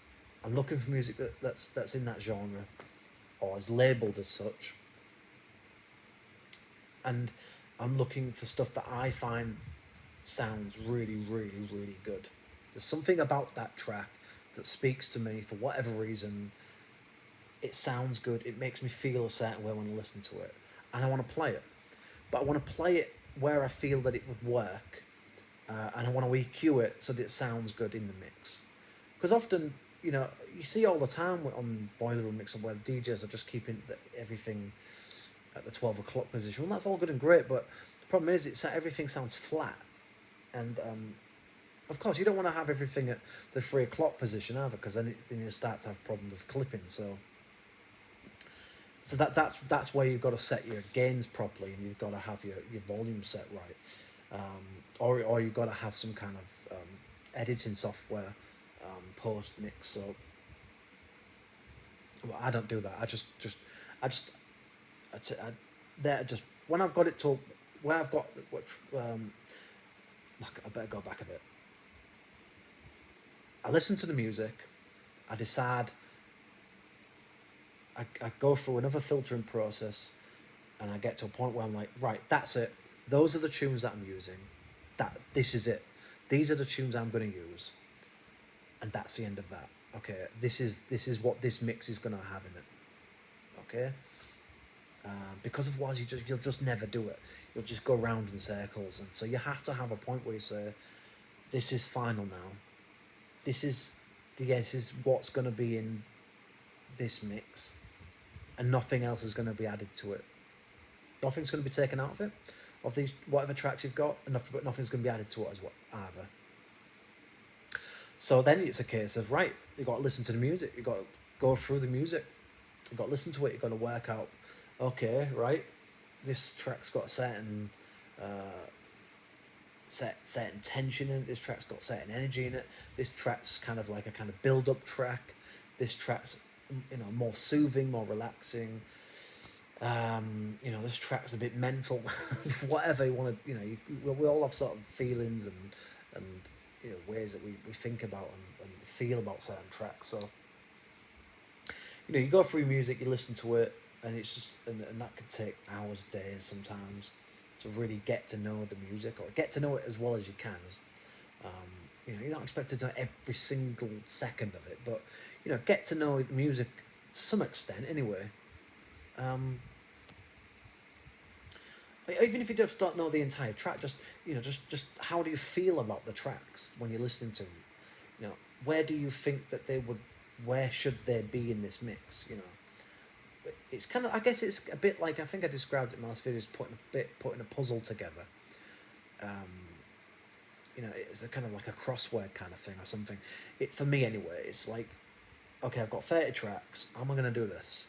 I'm looking for music that's in that genre, or is labelled as such. And I'm looking for stuff that I find sounds really, really, really good. There's something about that track that speaks to me for whatever reason. It sounds good. It makes me feel a certain way when I listen to it. And I want to play it. But I want to play it where I feel that it would work. And I want to EQ it so that it sounds good in the mix. Because often, you see all the time on Boiler Room Mix where the DJs are just keeping everything at the 12 o'clock position. Well, that's all good and great, but the problem is everything sounds flat. And of course, you don't want to have everything at the 3 o'clock position either, because then you start to have problems with clipping. So that's where you've got to set your gains properly, and you've got to have your volume set right, or you've got to have some kind of editing software post mix. So well, I don't do that. When I've got it to where I've got Look, I better go back a bit. I listen to the music. I decide. I go through another filtering process, and I get to a point where I'm like, right, that's it. Those are the tunes that I'm using. This is it. These are the tunes I'm going to use, and that's the end of that. Okay, this is what this mix is going to have in it. Okay, because otherwise you'll just never do it. You'll just go round in circles, and so you have to have a point where you say, this is final now. This is this is what's going to be in this mix, and nothing else is going to be added to it. Nothing's going to be taken out of it, of these whatever tracks you've got, and nothing's going to be added to it as well either. So then it's a case of, right, you got to listen to the music. You got to go through the music. You got to listen to it. You got to work out, okay, right, this track's got uh, certain tension in it. This track's got certain energy in it. This track's kind of like a kind of build up track. This track's more soothing, more relaxing. This track's a bit mental. Whatever you want to, we all have sort of feelings and ways that we think about and feel about certain tracks. So you go through music, you listen to it, and it's just and that could take hours, days sometimes to really get to know the music or get to know it as well as you can. You're not expected to know every single second of it, but get to know music to some extent anyway. Even if you just don't know the entire track, just how do you feel about the tracks when you're listening to them? Where do you think that where should they be in this mix? It's kind of, I guess it's a bit like, I think I described it in my last video as putting a puzzle together. It's a kind of like a crossword kind of thing or something. For me anyway, it's like, okay, I've got 30 tracks. How am I going to do this?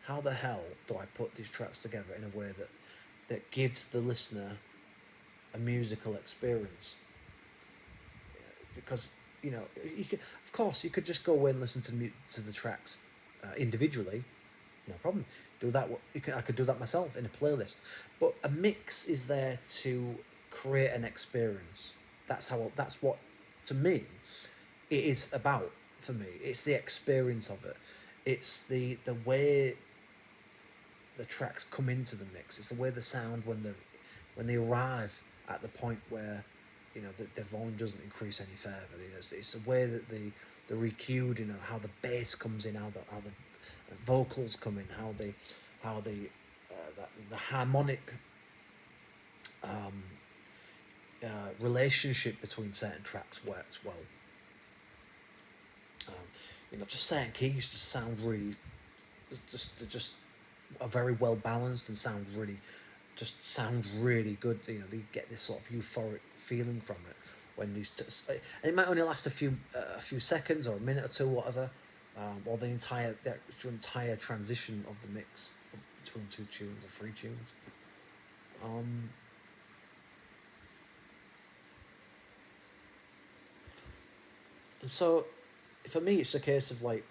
How the hell do I put these tracks together in a way that gives the listener a musical experience? Because of course, you could just go away and listen to the tracks individually. No problem. Do that. I could do that myself in a playlist. But a mix is there to create an experience. That's what, to me, it is about. For me, it's the experience of it. It's the way the tracks come into the mix. It's the way the sound when they arrive at the point where the volume doesn't increase any further. It's the way that the recued, how the bass comes in, how the vocals come in, how the harmonic relationship between certain tracks works well. Just certain keys just sound really, just are very well balanced and sound really good. You get this sort of euphoric feeling from it when and it might only last a few seconds or a minute or two, whatever, or the entire transition of the mix between two tunes or three tunes. And so, for me, it's a case of like,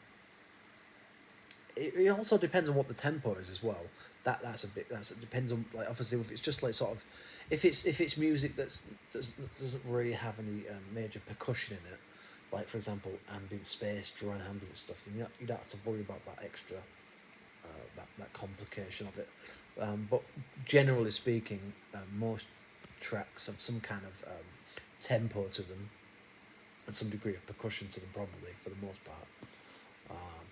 it also depends on what the tempo is as well. It depends on, like, obviously if it's just like sort of, if it's music that doesn't really have any major percussion in it, like for example ambient space, drone ambient stuff, then you don't have to worry about that extra that complication of it. But generally speaking, most tracks have some kind of tempo to them and some degree of percussion to them, probably for the most part.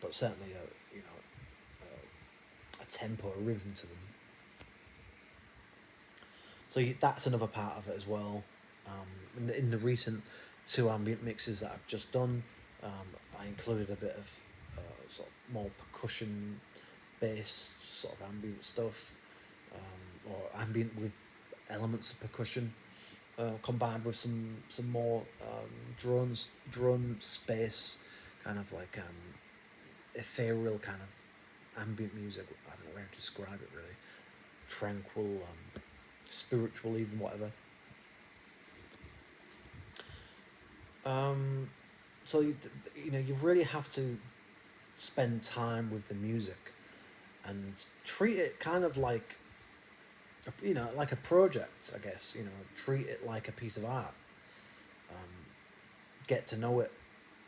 But certainly a tempo, a rhythm to them. So that's another part of it as well. In the recent 2 ambient mixes that I've just done, I included a bit of sort of more percussion based sort of ambient stuff, or ambient with elements of percussion, combined with some more drone space, kind of like ethereal kind of ambient music. I don't know how to describe it really. Tranquil, spiritual, even, whatever. So you really have to spend time with the music and treat it kind of like like a project, I guess. Treat it like a piece of art. get to know it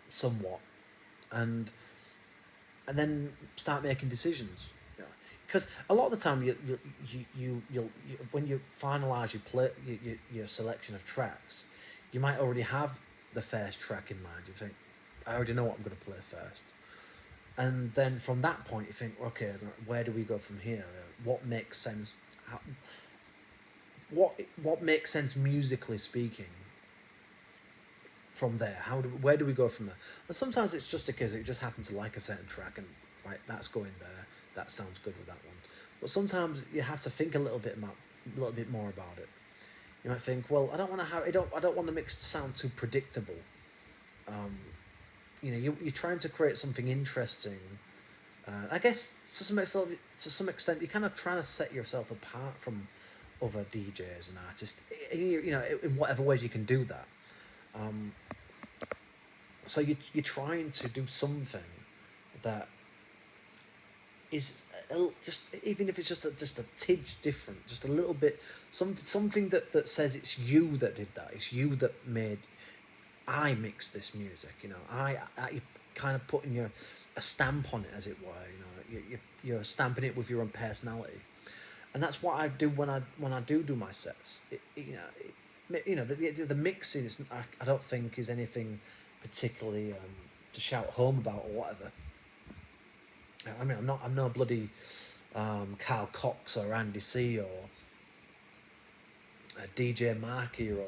somewhat, and then start making decisions. Because a lot of the time, you'll when you finalise your selection of tracks, you might already have the first track in mind. You think, I already know what I'm going to play first, and then from that point, you think, okay, where do we go from here? What makes sense? What makes sense musically speaking? From there, where do we go from there? And sometimes it's just a case it just happens to like a certain track, and right, that's going there. That sounds good with that one. But sometimes you have to think a little bit more about it. You might think, well, I don't want to have, I don't want the mix to sound too predictable. You're trying to create something interesting. I guess to some extent, you're kind of trying to set yourself apart from other DJs and artists. In whatever ways you can do that. So you're trying to do something that is just, even if it's just a tidge different, just a little bit, something that says it's you that did that. It's you that made. I mixed this music. I kind of putting a stamp on it, as it were. You're stamping it with your own personality, and that's what I do when I do my sets. The mixing is, I don't think is anything particularly to shout home about or whatever. I mean, I'm no bloody Carl Cox or Andy C or DJ Markey or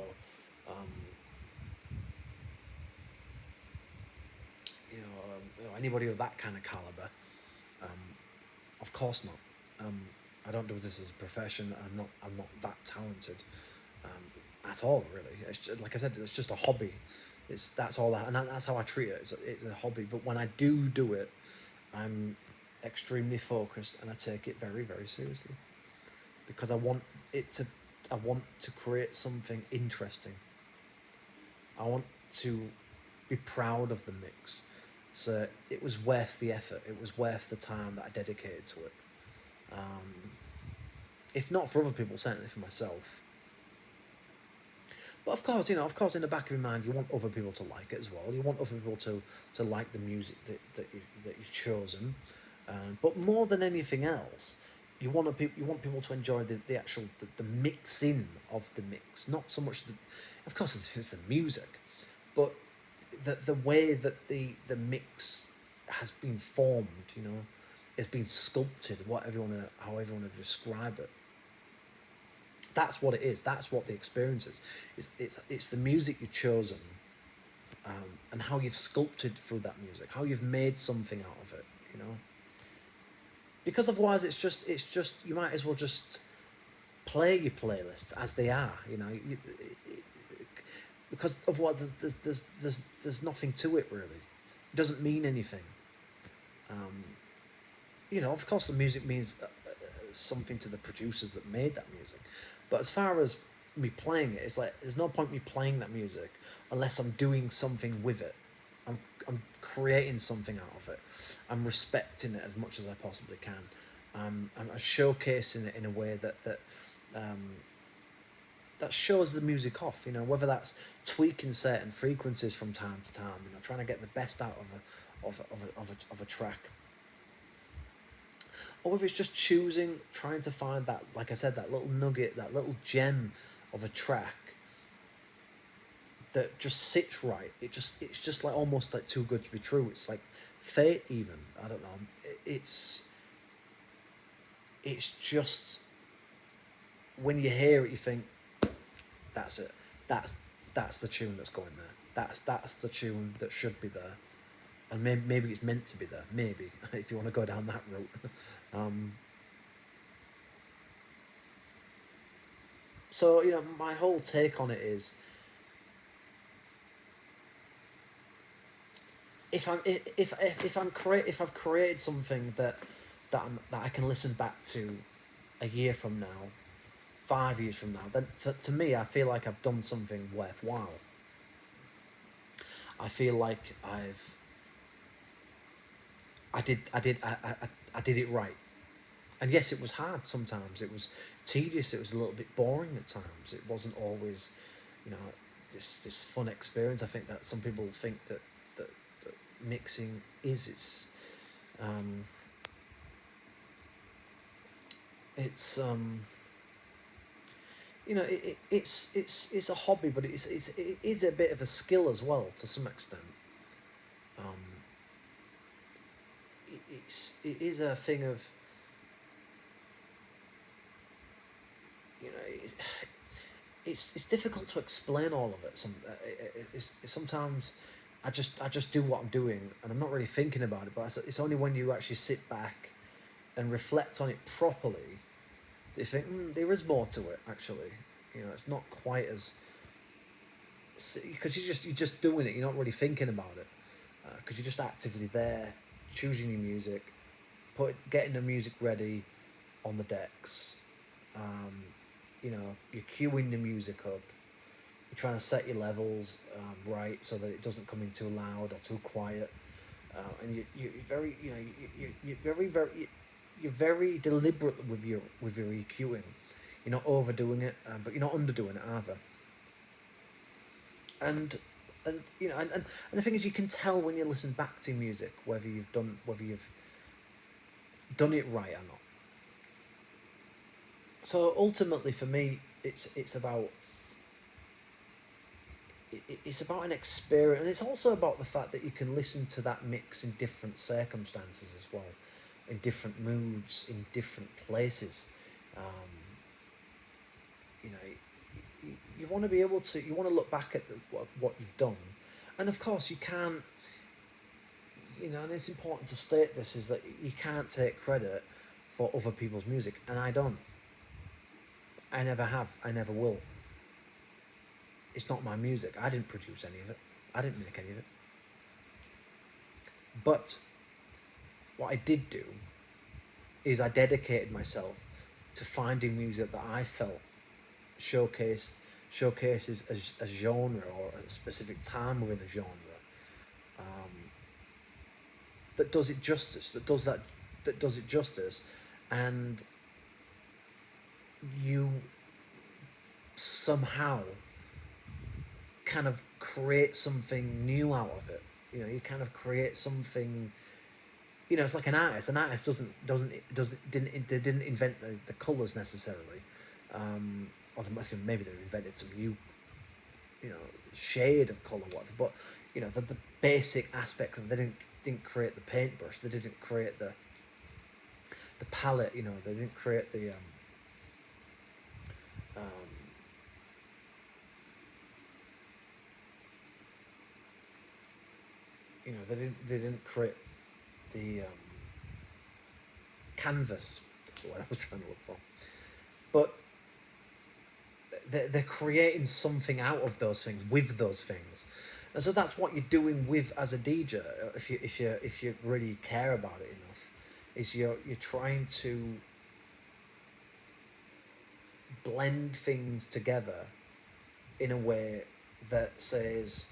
anybody of that kind of caliber. Of course not. I don't do this as a profession. I'm not that talented at all, really. It's just, like I said, it's just a hobby. That's all and that's how I treat it. It's a hobby. But when I do it, I'm extremely focused and I take it very, very seriously, because I want to create something interesting. I want to be proud of the mix. So it was worth the effort. It was worth the time that I dedicated to it. If not for other people, certainly for myself. But of course, in the back of your mind, you want other people to like it as well. You want other people to like the music that you've chosen. But more than anything else, you want people to enjoy the actual the mixing of the mix, not so much of course it's the music, but the way that the mix has been formed, it's been sculpted, however you want to describe it. That's what it is. That's what the experience is. It's the music you've chosen, and how you've sculpted through that music, how you've made something out of it. Because otherwise, it's just you might as well just play your playlists as they are. Because otherwise, there's nothing to it really. It doesn't mean anything. Of course, the music means something to the producers that made that music. But as far as me playing it, it's like there's no point me playing that music unless I'm doing something with it. I'm creating something out of it. I'm respecting it as much as I possibly can. I'm showcasing it in a way that shows the music off. Whether that's tweaking certain frequencies from time to time. Trying to get the best out of a track. Or if it's just trying to find that, like I said, that little nugget, that little gem of a track that just sits right. It's just like almost like too good to be true. It's like fate even. I don't know. It's just, when you hear it, you think, that's it. That's the tune that's going there. That's the tune that should be there. And maybe it's meant to be there. Maybe, if you want to go down that route. So my whole take on it is, if I've created something that I can listen back to a year from now, 5 years from now, then to me, I feel like I've done something worthwhile. I feel like I did it right. And yes, it was hard sometimes. It was tedious. It was a little bit boring at times. It wasn't always, this fun experience. I think that some people think that, that mixing is um, it's it's a hobby, but it is a bit of a skill as well to some extent. Um, it is a thing of, you know, it's difficult to explain all of it. Sometimes I just do what I'm doing and I'm not really thinking about it. But it's only when you actually sit back and reflect on it properly that you think, there is more to it. Actually, you know, it's not quite as, because you're just doing it. You're not really thinking about it because you're just actively there, choosing your music, getting the music ready on the decks. Um, you know, you're queuing the music up. You're trying to set your levels right so that it doesn't come in too loud or too quiet. And you're very, you know, you're very deliberate with your EQing. You're not overdoing it, but you're not underdoing it either. And you know, and the thing is, you can tell when you listen back to music whether you've done it right or not. So ultimately, for me, it's about an experience, and it's also about the fact that you can listen to that mix in different circumstances as well, in different moods, in different places. Um, you know, you want to be able to, you want to look back at what you've done, and of course you can't. You know, and it's important to state this, is that you can't take credit for other people's music, and I don't. I never have. I never will. It's not my music. I didn't produce any of it. I didn't make any of it. But what I did do is I dedicated myself to finding music that I felt showcases a genre or a specific time within a genre, um, that does it justice, that does it justice, and you somehow kind of create something new out of it. You know, you kind of create something. You know, it's like an artist. An artist they didn't invent the colors necessarily, or maybe they invented some new, you know, shade of color, whatever. But you know, the basic aspects of it, they didn't create the paintbrush. They didn't create the palette. You know, they didn't create the um, you know, they didn't create the canvas. That's what I was trying to look for. But they're creating something out of those things, with those things, and so that's what you're doing with as a DJ. If you really care about it enough, is you're trying to blend things together in a way that says,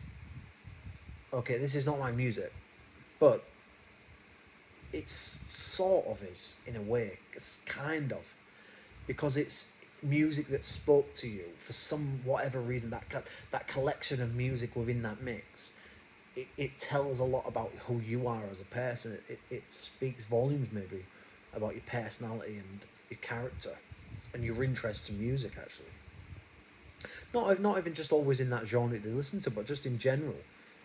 okay, this is not my music, but it's sort of is, in a way. It's kind of, because it's music that spoke to you for some whatever reason. That collection of music within that mix, it tells a lot about who you are as a person. It speaks volumes maybe about your personality and your character and your interest in music, actually. Not even just always in that genre that they listen to, but just in general.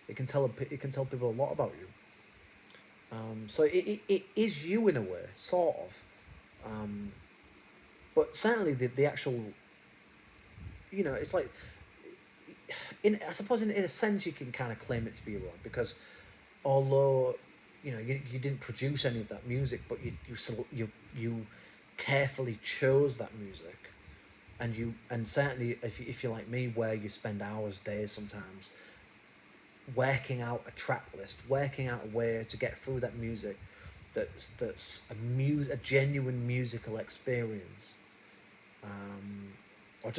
It can tell people a lot about you. So it is you in a way, sort of. But certainly the actual, you know, it's like, I suppose in a sense you can kind of claim it to be your own, because although, you know, you didn't produce any of that music, but you carefully chose that music, and certainly if you're like me, where you spend hours, days sometimes, working out a track list, working out a way to get through that music, that's a genuine musical experience, or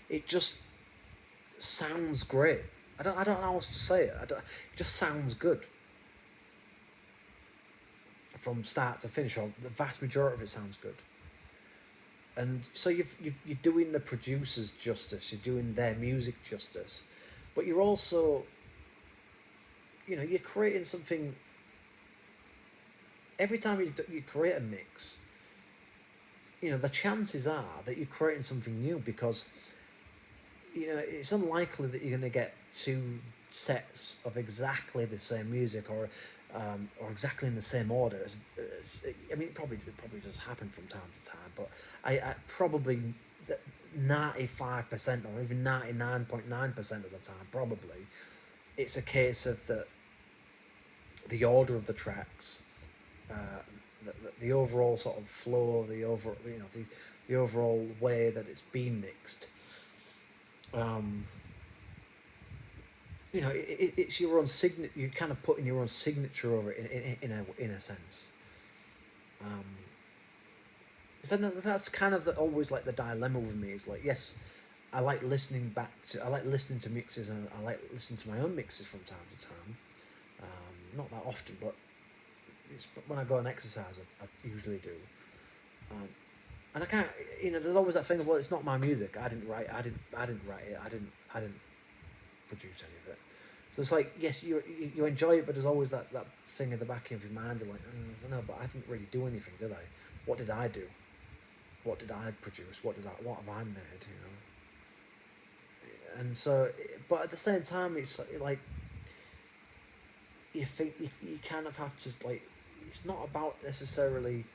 it just sounds great. I don't know how else to say it. It just sounds good from start to finish, or the vast majority of it sounds good. And so you're doing the producers justice, you're doing their music justice, but you're also, you're creating something. Every time you create a mix, the chances are that you're creating something new, because it's unlikely that you're going to get two sets of exactly the same music, or exactly in the same order. I mean, it probably does happen from time to time, but I probably 95% or even 99.9% of the time, probably it's a case of the order of the tracks, uh, the overall sort of flow, the overall way that it's been mixed. Um, it's your own signature. You're kind of putting your own signature over it in a sense. Um, so that's kind of always like the dilemma with me. Is like, yes, I like listening back to. I like listening to mixes, and I like listening to my own mixes from time to time. Not that often, but but when I go and exercise, I usually do. Um, and I can't. There's always that thing of, well, it's not my music. I didn't write. I didn't write it. I didn't produce any of it. So it's like, yes, you enjoy it, but there's always that thing in the back of your mind. You're like, I don't know, but I didn't really do anything, did I? What did I do? What did I produce? What have I made? And so, but at the same time, it's like you think you kind of have to, like, it's not about necessarily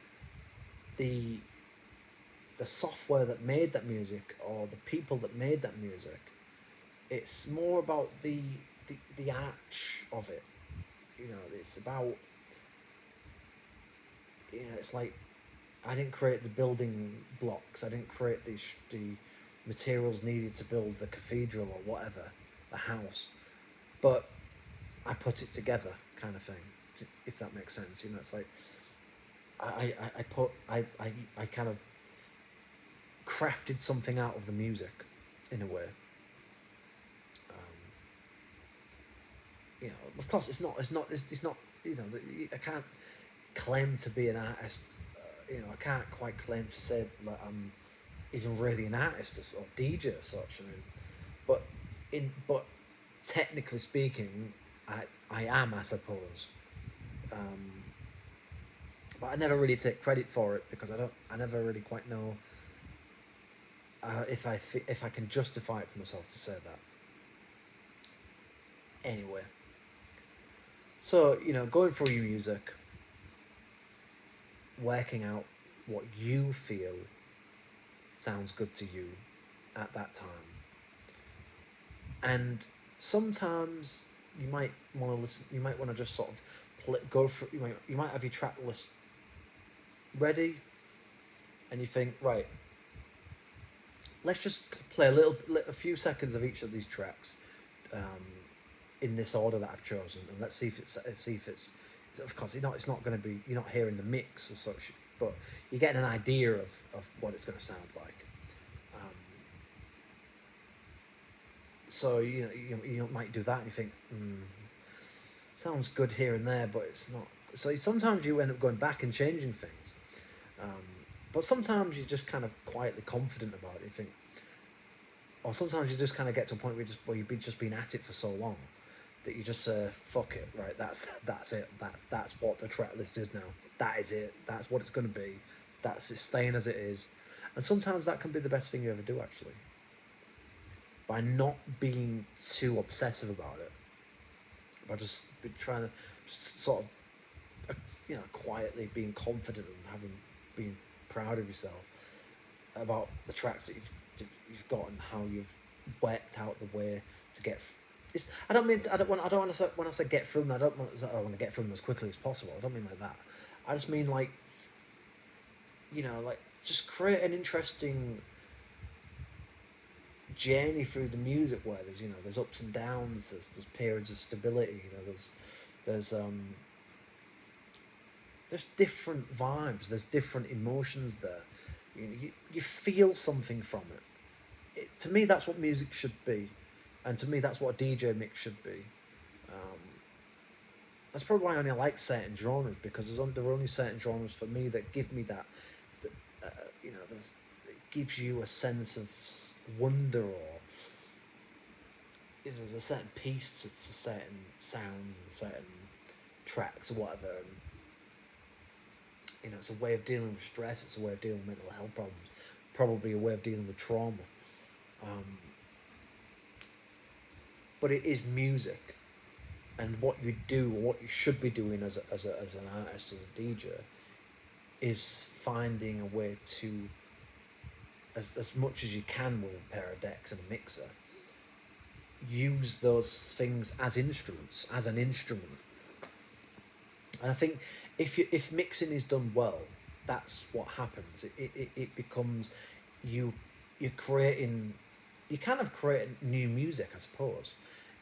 the the software that made that music or the people that made that music. It's more about the arch of it. It's about, it's like, I didn't create the building blocks. I didn't create the materials needed to build the cathedral or whatever, the house, but I put it together, kind of thing. If that makes sense, it's like I kind of crafted something out of the music, in a way. Of course, it's not. I can't claim to be an artist. I can't quite claim to say that I'm even really an artist or DJ or such. I mean, but but technically speaking, I am, I suppose. Um, but I never really take credit for it, because I never really quite know if I can justify it to myself to say that. Anyway, so going through your music, working out what you feel sounds good to you at that time. And sometimes you might want to listen. You might want to just sort of go through. You might have your track list ready, and you think, right, let's just play a few seconds of each of these tracks, um, in this order that I've chosen, and let's see if it's. Of course, it's not going to be. You're not hearing the mix as such, but you're getting an idea of what it's going to sound like. Um, so you might do that, and you think, sounds good here and there, but it's not. So sometimes you end up going back and changing things, um, but sometimes you're just kind of quietly confident about it. You think, or sometimes you just kind of get to a point where you've just been at it for so long that you just say, fuck it, right? That's it. That's what the track list is now. That is it. That's what it's going to be. That's it, staying as it is. And sometimes that can be the best thing you ever do, actually, by not being too obsessive about it, by just trying to just sort of, quietly being confident and being proud of yourself about the tracks that you've got, and how you've worked out the way to get. I don't mean. I don't want to say, when I say get through them. I want to get through them as quickly as possible. I don't mean like that. I just mean like, like, just create an interesting journey through the music, where there's ups and downs. There's periods of stability. There's different vibes. There's different emotions there. You feel something from it. To me, that's what music should be, and to me, that's what a DJ mix should be. Um, that's probably why I only like certain genres, because there are only certain genres for me that give me that. Uh, there's gives you a sense of wonder, or there's a certain piece to certain sounds and certain tracks or whatever. And, it's a way of dealing with stress. It's a way of dealing with mental health problems. Probably a way of dealing with trauma. Um, but it is music, and what you do, or what you should be doing as an artist, as a DJ, is finding a way to, as much as you can with a pair of decks and a mixer, use those things as instruments, as an instrument. And I think if mixing is done well, that's what happens. It becomes, you're creating, you kind of create new music, I suppose.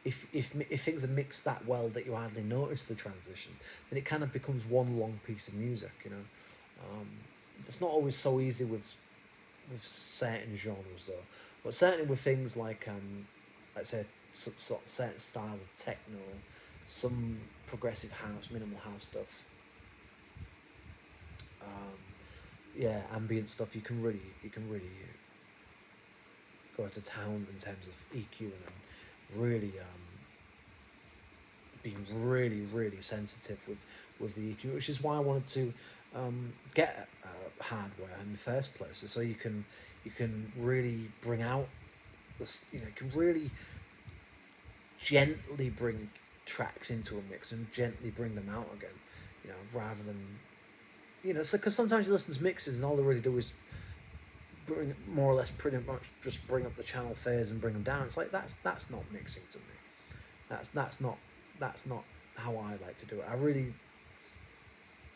If things are mixed that well that you hardly notice the transition, then it kind of becomes one long piece of music. It's not always so easy with certain genres though, but certainly with things like let's say some sort of certain styles of techno, some progressive house, minimal house stuff, yeah, ambient stuff. You can really go to town in terms of EQ and really being really sensitive with the EQ, which is why I wanted to get hardware in the first place, so you can really bring out this. You can really gently bring tracks into a mix and gently bring them out again. Rather than so, because sometimes you listen to mixes and all they really do is bring, more or less, pretty much just bring up the channel phase and bring them down. It's like that's not mixing to me. That's not how I like to do it. I really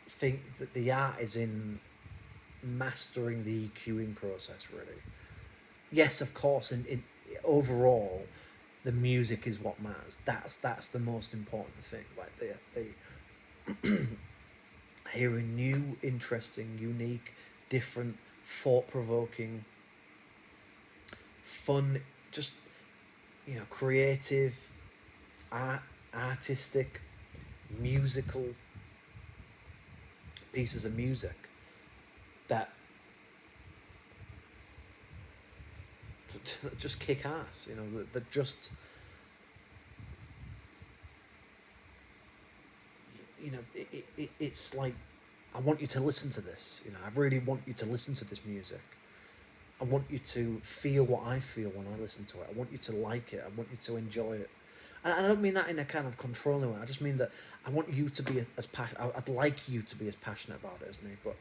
think that the art is in mastering the EQing process, really. Yes, of course, in overall, the music is what matters. That's the most important thing. Like the hearing new, interesting, unique, different, thought-provoking, fun, just creative, artistic, musical pieces of music that just kick ass. That just it's like, I want you to listen to this. I really want you to listen to this music. I want you to feel what I feel when I listen to it. I want you to like it. I want you to enjoy it. And I don't mean that in a kind of controlling way. I just mean that I want you to be as passionate. I'd like you to be as passionate about it as me. But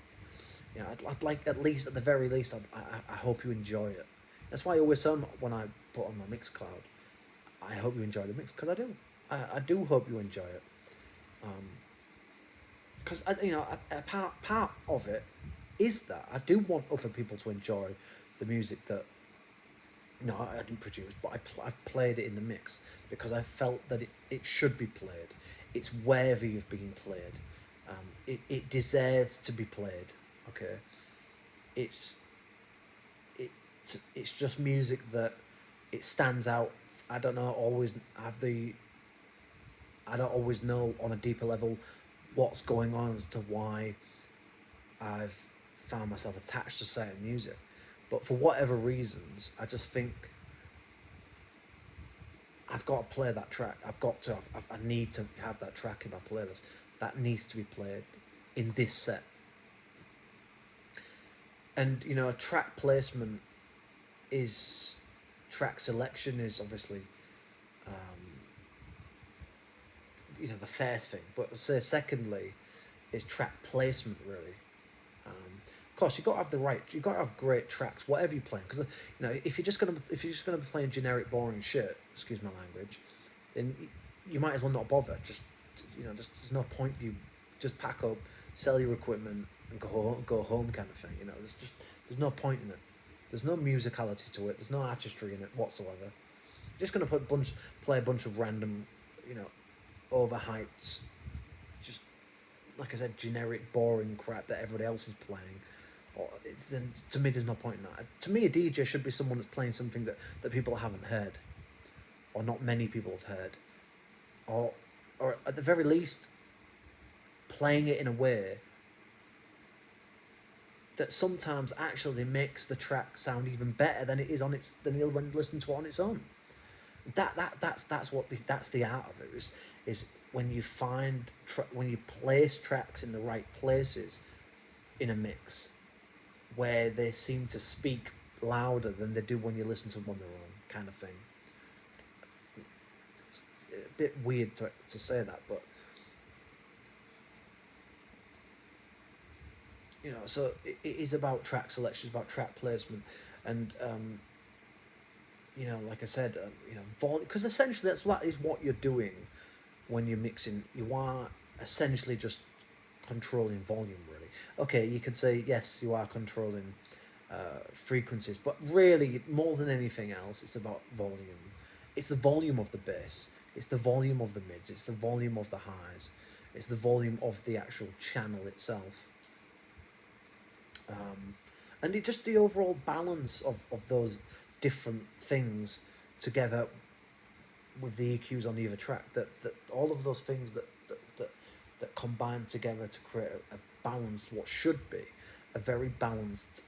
I'd like, at least, at the very least, I hope you enjoy it. That's why I always say when I put on my Mixcloud, I hope you enjoy the mix, because I do. I do hope you enjoy it. Because a part of it is that I do want other people to enjoy the music that I didn't produce, but I've played it in the mix because I felt that it should be played. It's worthy of being played. It deserves to be played. Okay, it's just music that it stands out. I don't always know on a deeper level what's going on as to why I've found myself attached to certain music, but for whatever reasons, I just think I've got to play that track. I need to have that track in my playlist. That needs to be played in this set. And a track placement is, track selection is obviously the first thing, but say secondly is track placement, really. Of course, you've got to have great tracks, whatever you're playing, because if you're just gonna be playing generic, boring shit, excuse my language, then you might as well not bother. Just there's no point. You just pack up, sell your equipment, and go home, kind of thing. There's no point in it. There's no musicality to it. There's no artistry in it whatsoever. You're just gonna play a bunch of random, overhyped, just, like I said, generic, boring crap that everybody else is playing. To me, there's no point in that. To me, a DJ should be someone that's playing something that people haven't heard, or not many people have heard, or at the very least, playing it in a way that sometimes actually makes the track sound even better than it is on its than you'll when listen to it on its own. That's what that's the art of it is when you find when you place tracks in the right places in a mix where they seem to speak louder than they do when you listen to them on their own, kind of thing. It's a bit weird to say that, but you know, so it is about track selection, it's about track placement, and you know, like I said, you know, volume, because essentially that is what you're doing when you're mixing. You are essentially just controlling volume, really. Okay, you could say yes, you are controlling frequencies, but really, more than anything else, it's about volume. It's the volume of the bass. It's the volume of the mids. It's the volume of the highs. It's the volume of the actual channel itself. Um, and it just the overall balance of those different things together with the EQs on either track, that all of those things that combine together to create a balanced, what should be a very balanced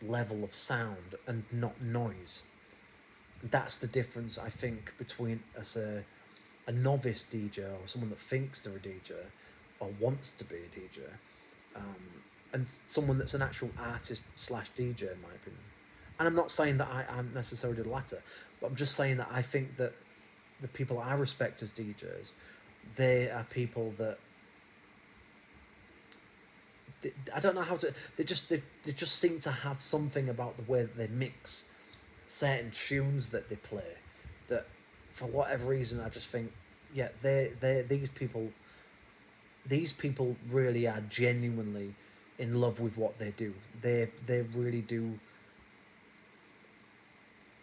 level of sound and not noise. That's the difference, I think, between as a novice DJ or someone that thinks they're a DJ or wants to be a DJ, um, and someone that's an actual artist slash DJ, in my opinion. And I'm not saying that I'm necessarily the latter, but I'm just saying that I think that the people I respect as DJs, they are people that I don't know how to. They just seem to have something about the way that they mix certain tunes that they play. That for whatever reason, I just think, yeah, they these people really are genuinely in love with what they do. They really do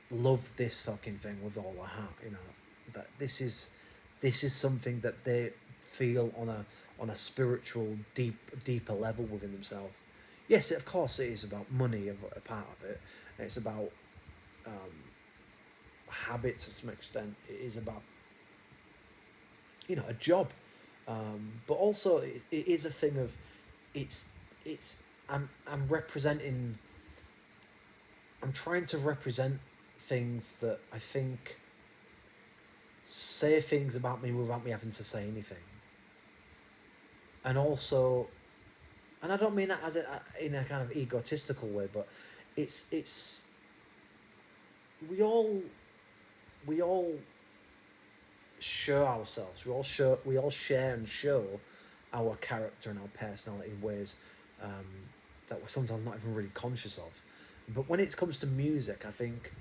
love this fucking thing with all their heart. You know that this is something that they feel on a spiritual deeper level within themselves. Yes, of course, it is about money, a part of it. It's about um, habits to some extent. It is about, you know, a job, but also it is a thing of it's it's I'm representing. I'm trying to represent things that I think say things about me without me having to say anything, and also, and I don't mean that as in a kind of egotistical way, but it's we all we all show ourselves. We all share and show our character and our personality in ways um, that we're sometimes not even really conscious of. But when it comes to music, I think,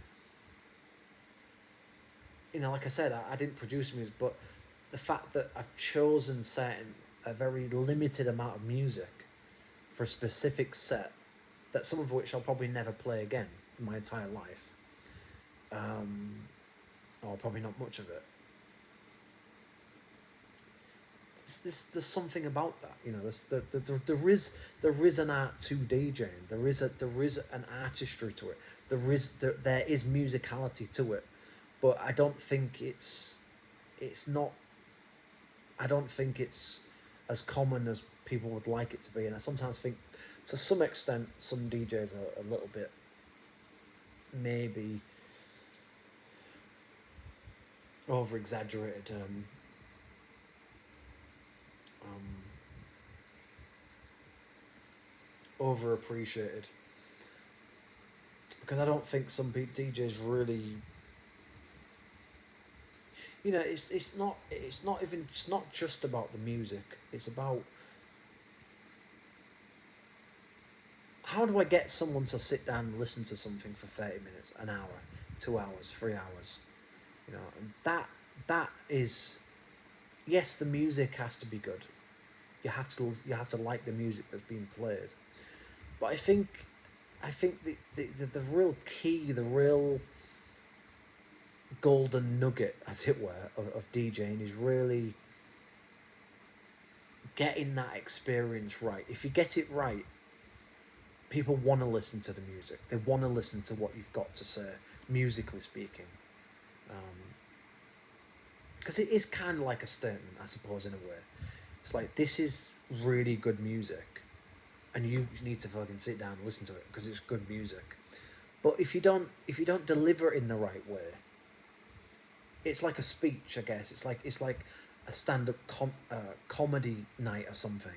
you know, like I said, I didn't produce music, but the fact that I've chosen certain a very limited amount of music for a specific set, that some of which I'll probably never play again in my entire life, or probably not much of it. There's something about that, you know. There is an art to DJing. There is an artistry to it. There is musicality to it, but I don't think it's not. I don't think it's as common as people would like it to be, and I sometimes think, to some extent, some DJs are a little bit maybe over exaggerated. Overappreciated, because I don't think some DJs really, you know, it's not just about the music. It's about how do I get someone to sit down and listen to something for 30 minutes, an hour, 2 hours, 3 hours, you know, and that is, yes, the music has to be good. You have to like the music that's being played, but I think the real key, the real golden nugget, as it were, of DJing is really getting that experience right. If you get it right, people want to listen to the music. They want to listen to what you've got to say, musically speaking. Because it is kind of like a statement, I suppose, in a way. It's like, this is really good music, and you need to fucking sit down and listen to it because it's good music. But if you don't deliver it in the right way, it's like a speech, I guess. It's like a stand-up comedy night or something.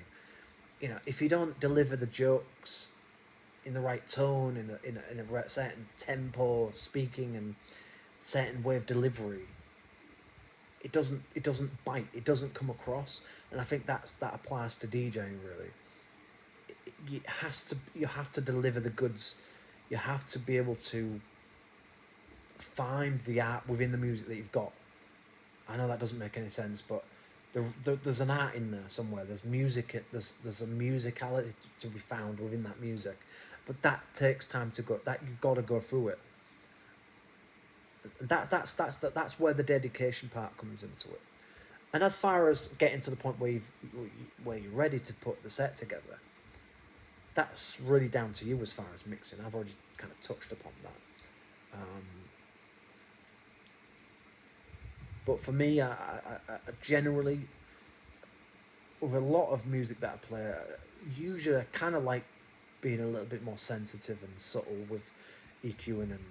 If you don't deliver the jokes in the right tone, in a certain tempo, speaking and certain way of delivery, it doesn't bite. It doesn't come across, and I think that applies to DJing really. You have to deliver the goods. You have to be able to find the art within the music that you've got. I know that doesn't make any sense, but there's an art in there somewhere. There's music. There's a musicality to be found within that music, but that takes time to go. That you've got to go through it. That's where the dedication part comes into it. And as far as getting to the point where you're ready to put the set together, that's really down to you as far as mixing. I've already kind of touched upon that. But for me, I generally, with a lot of music that I play, usually I kind of like being a little bit more sensitive and subtle with EQing and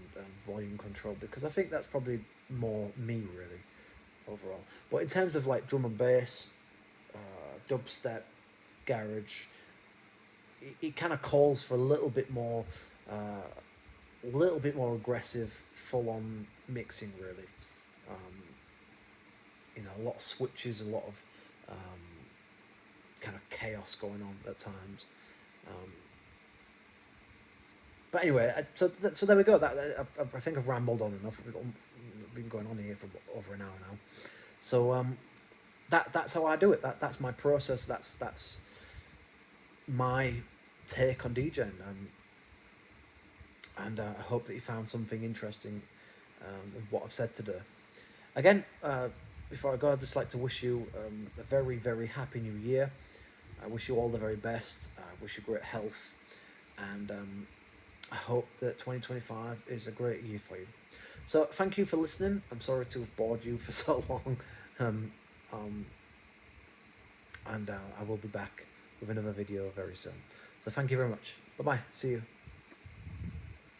volume control, because I think that's probably more me really overall. But in terms of like drum and bass, dubstep, garage, it kind of calls for a little bit more aggressive, full-on mixing really. A lot of switches, a lot of kind of chaos going on at times. But anyway, so there we go. I think I've rambled on enough. I've been going on here for over an hour now. So that's how I do it. That's my process. That's my take on DJing. And I hope that you found something interesting with what I've said today. Again, before I go, I'd just like to wish you a very, very happy new year. I wish you all the very best. I wish you great health. And I hope that 2025 is a great year for you. So thank you for listening. I'm sorry to have bored you for so long. And I will be back with another video very soon. So thank you very much. Bye-bye. See you.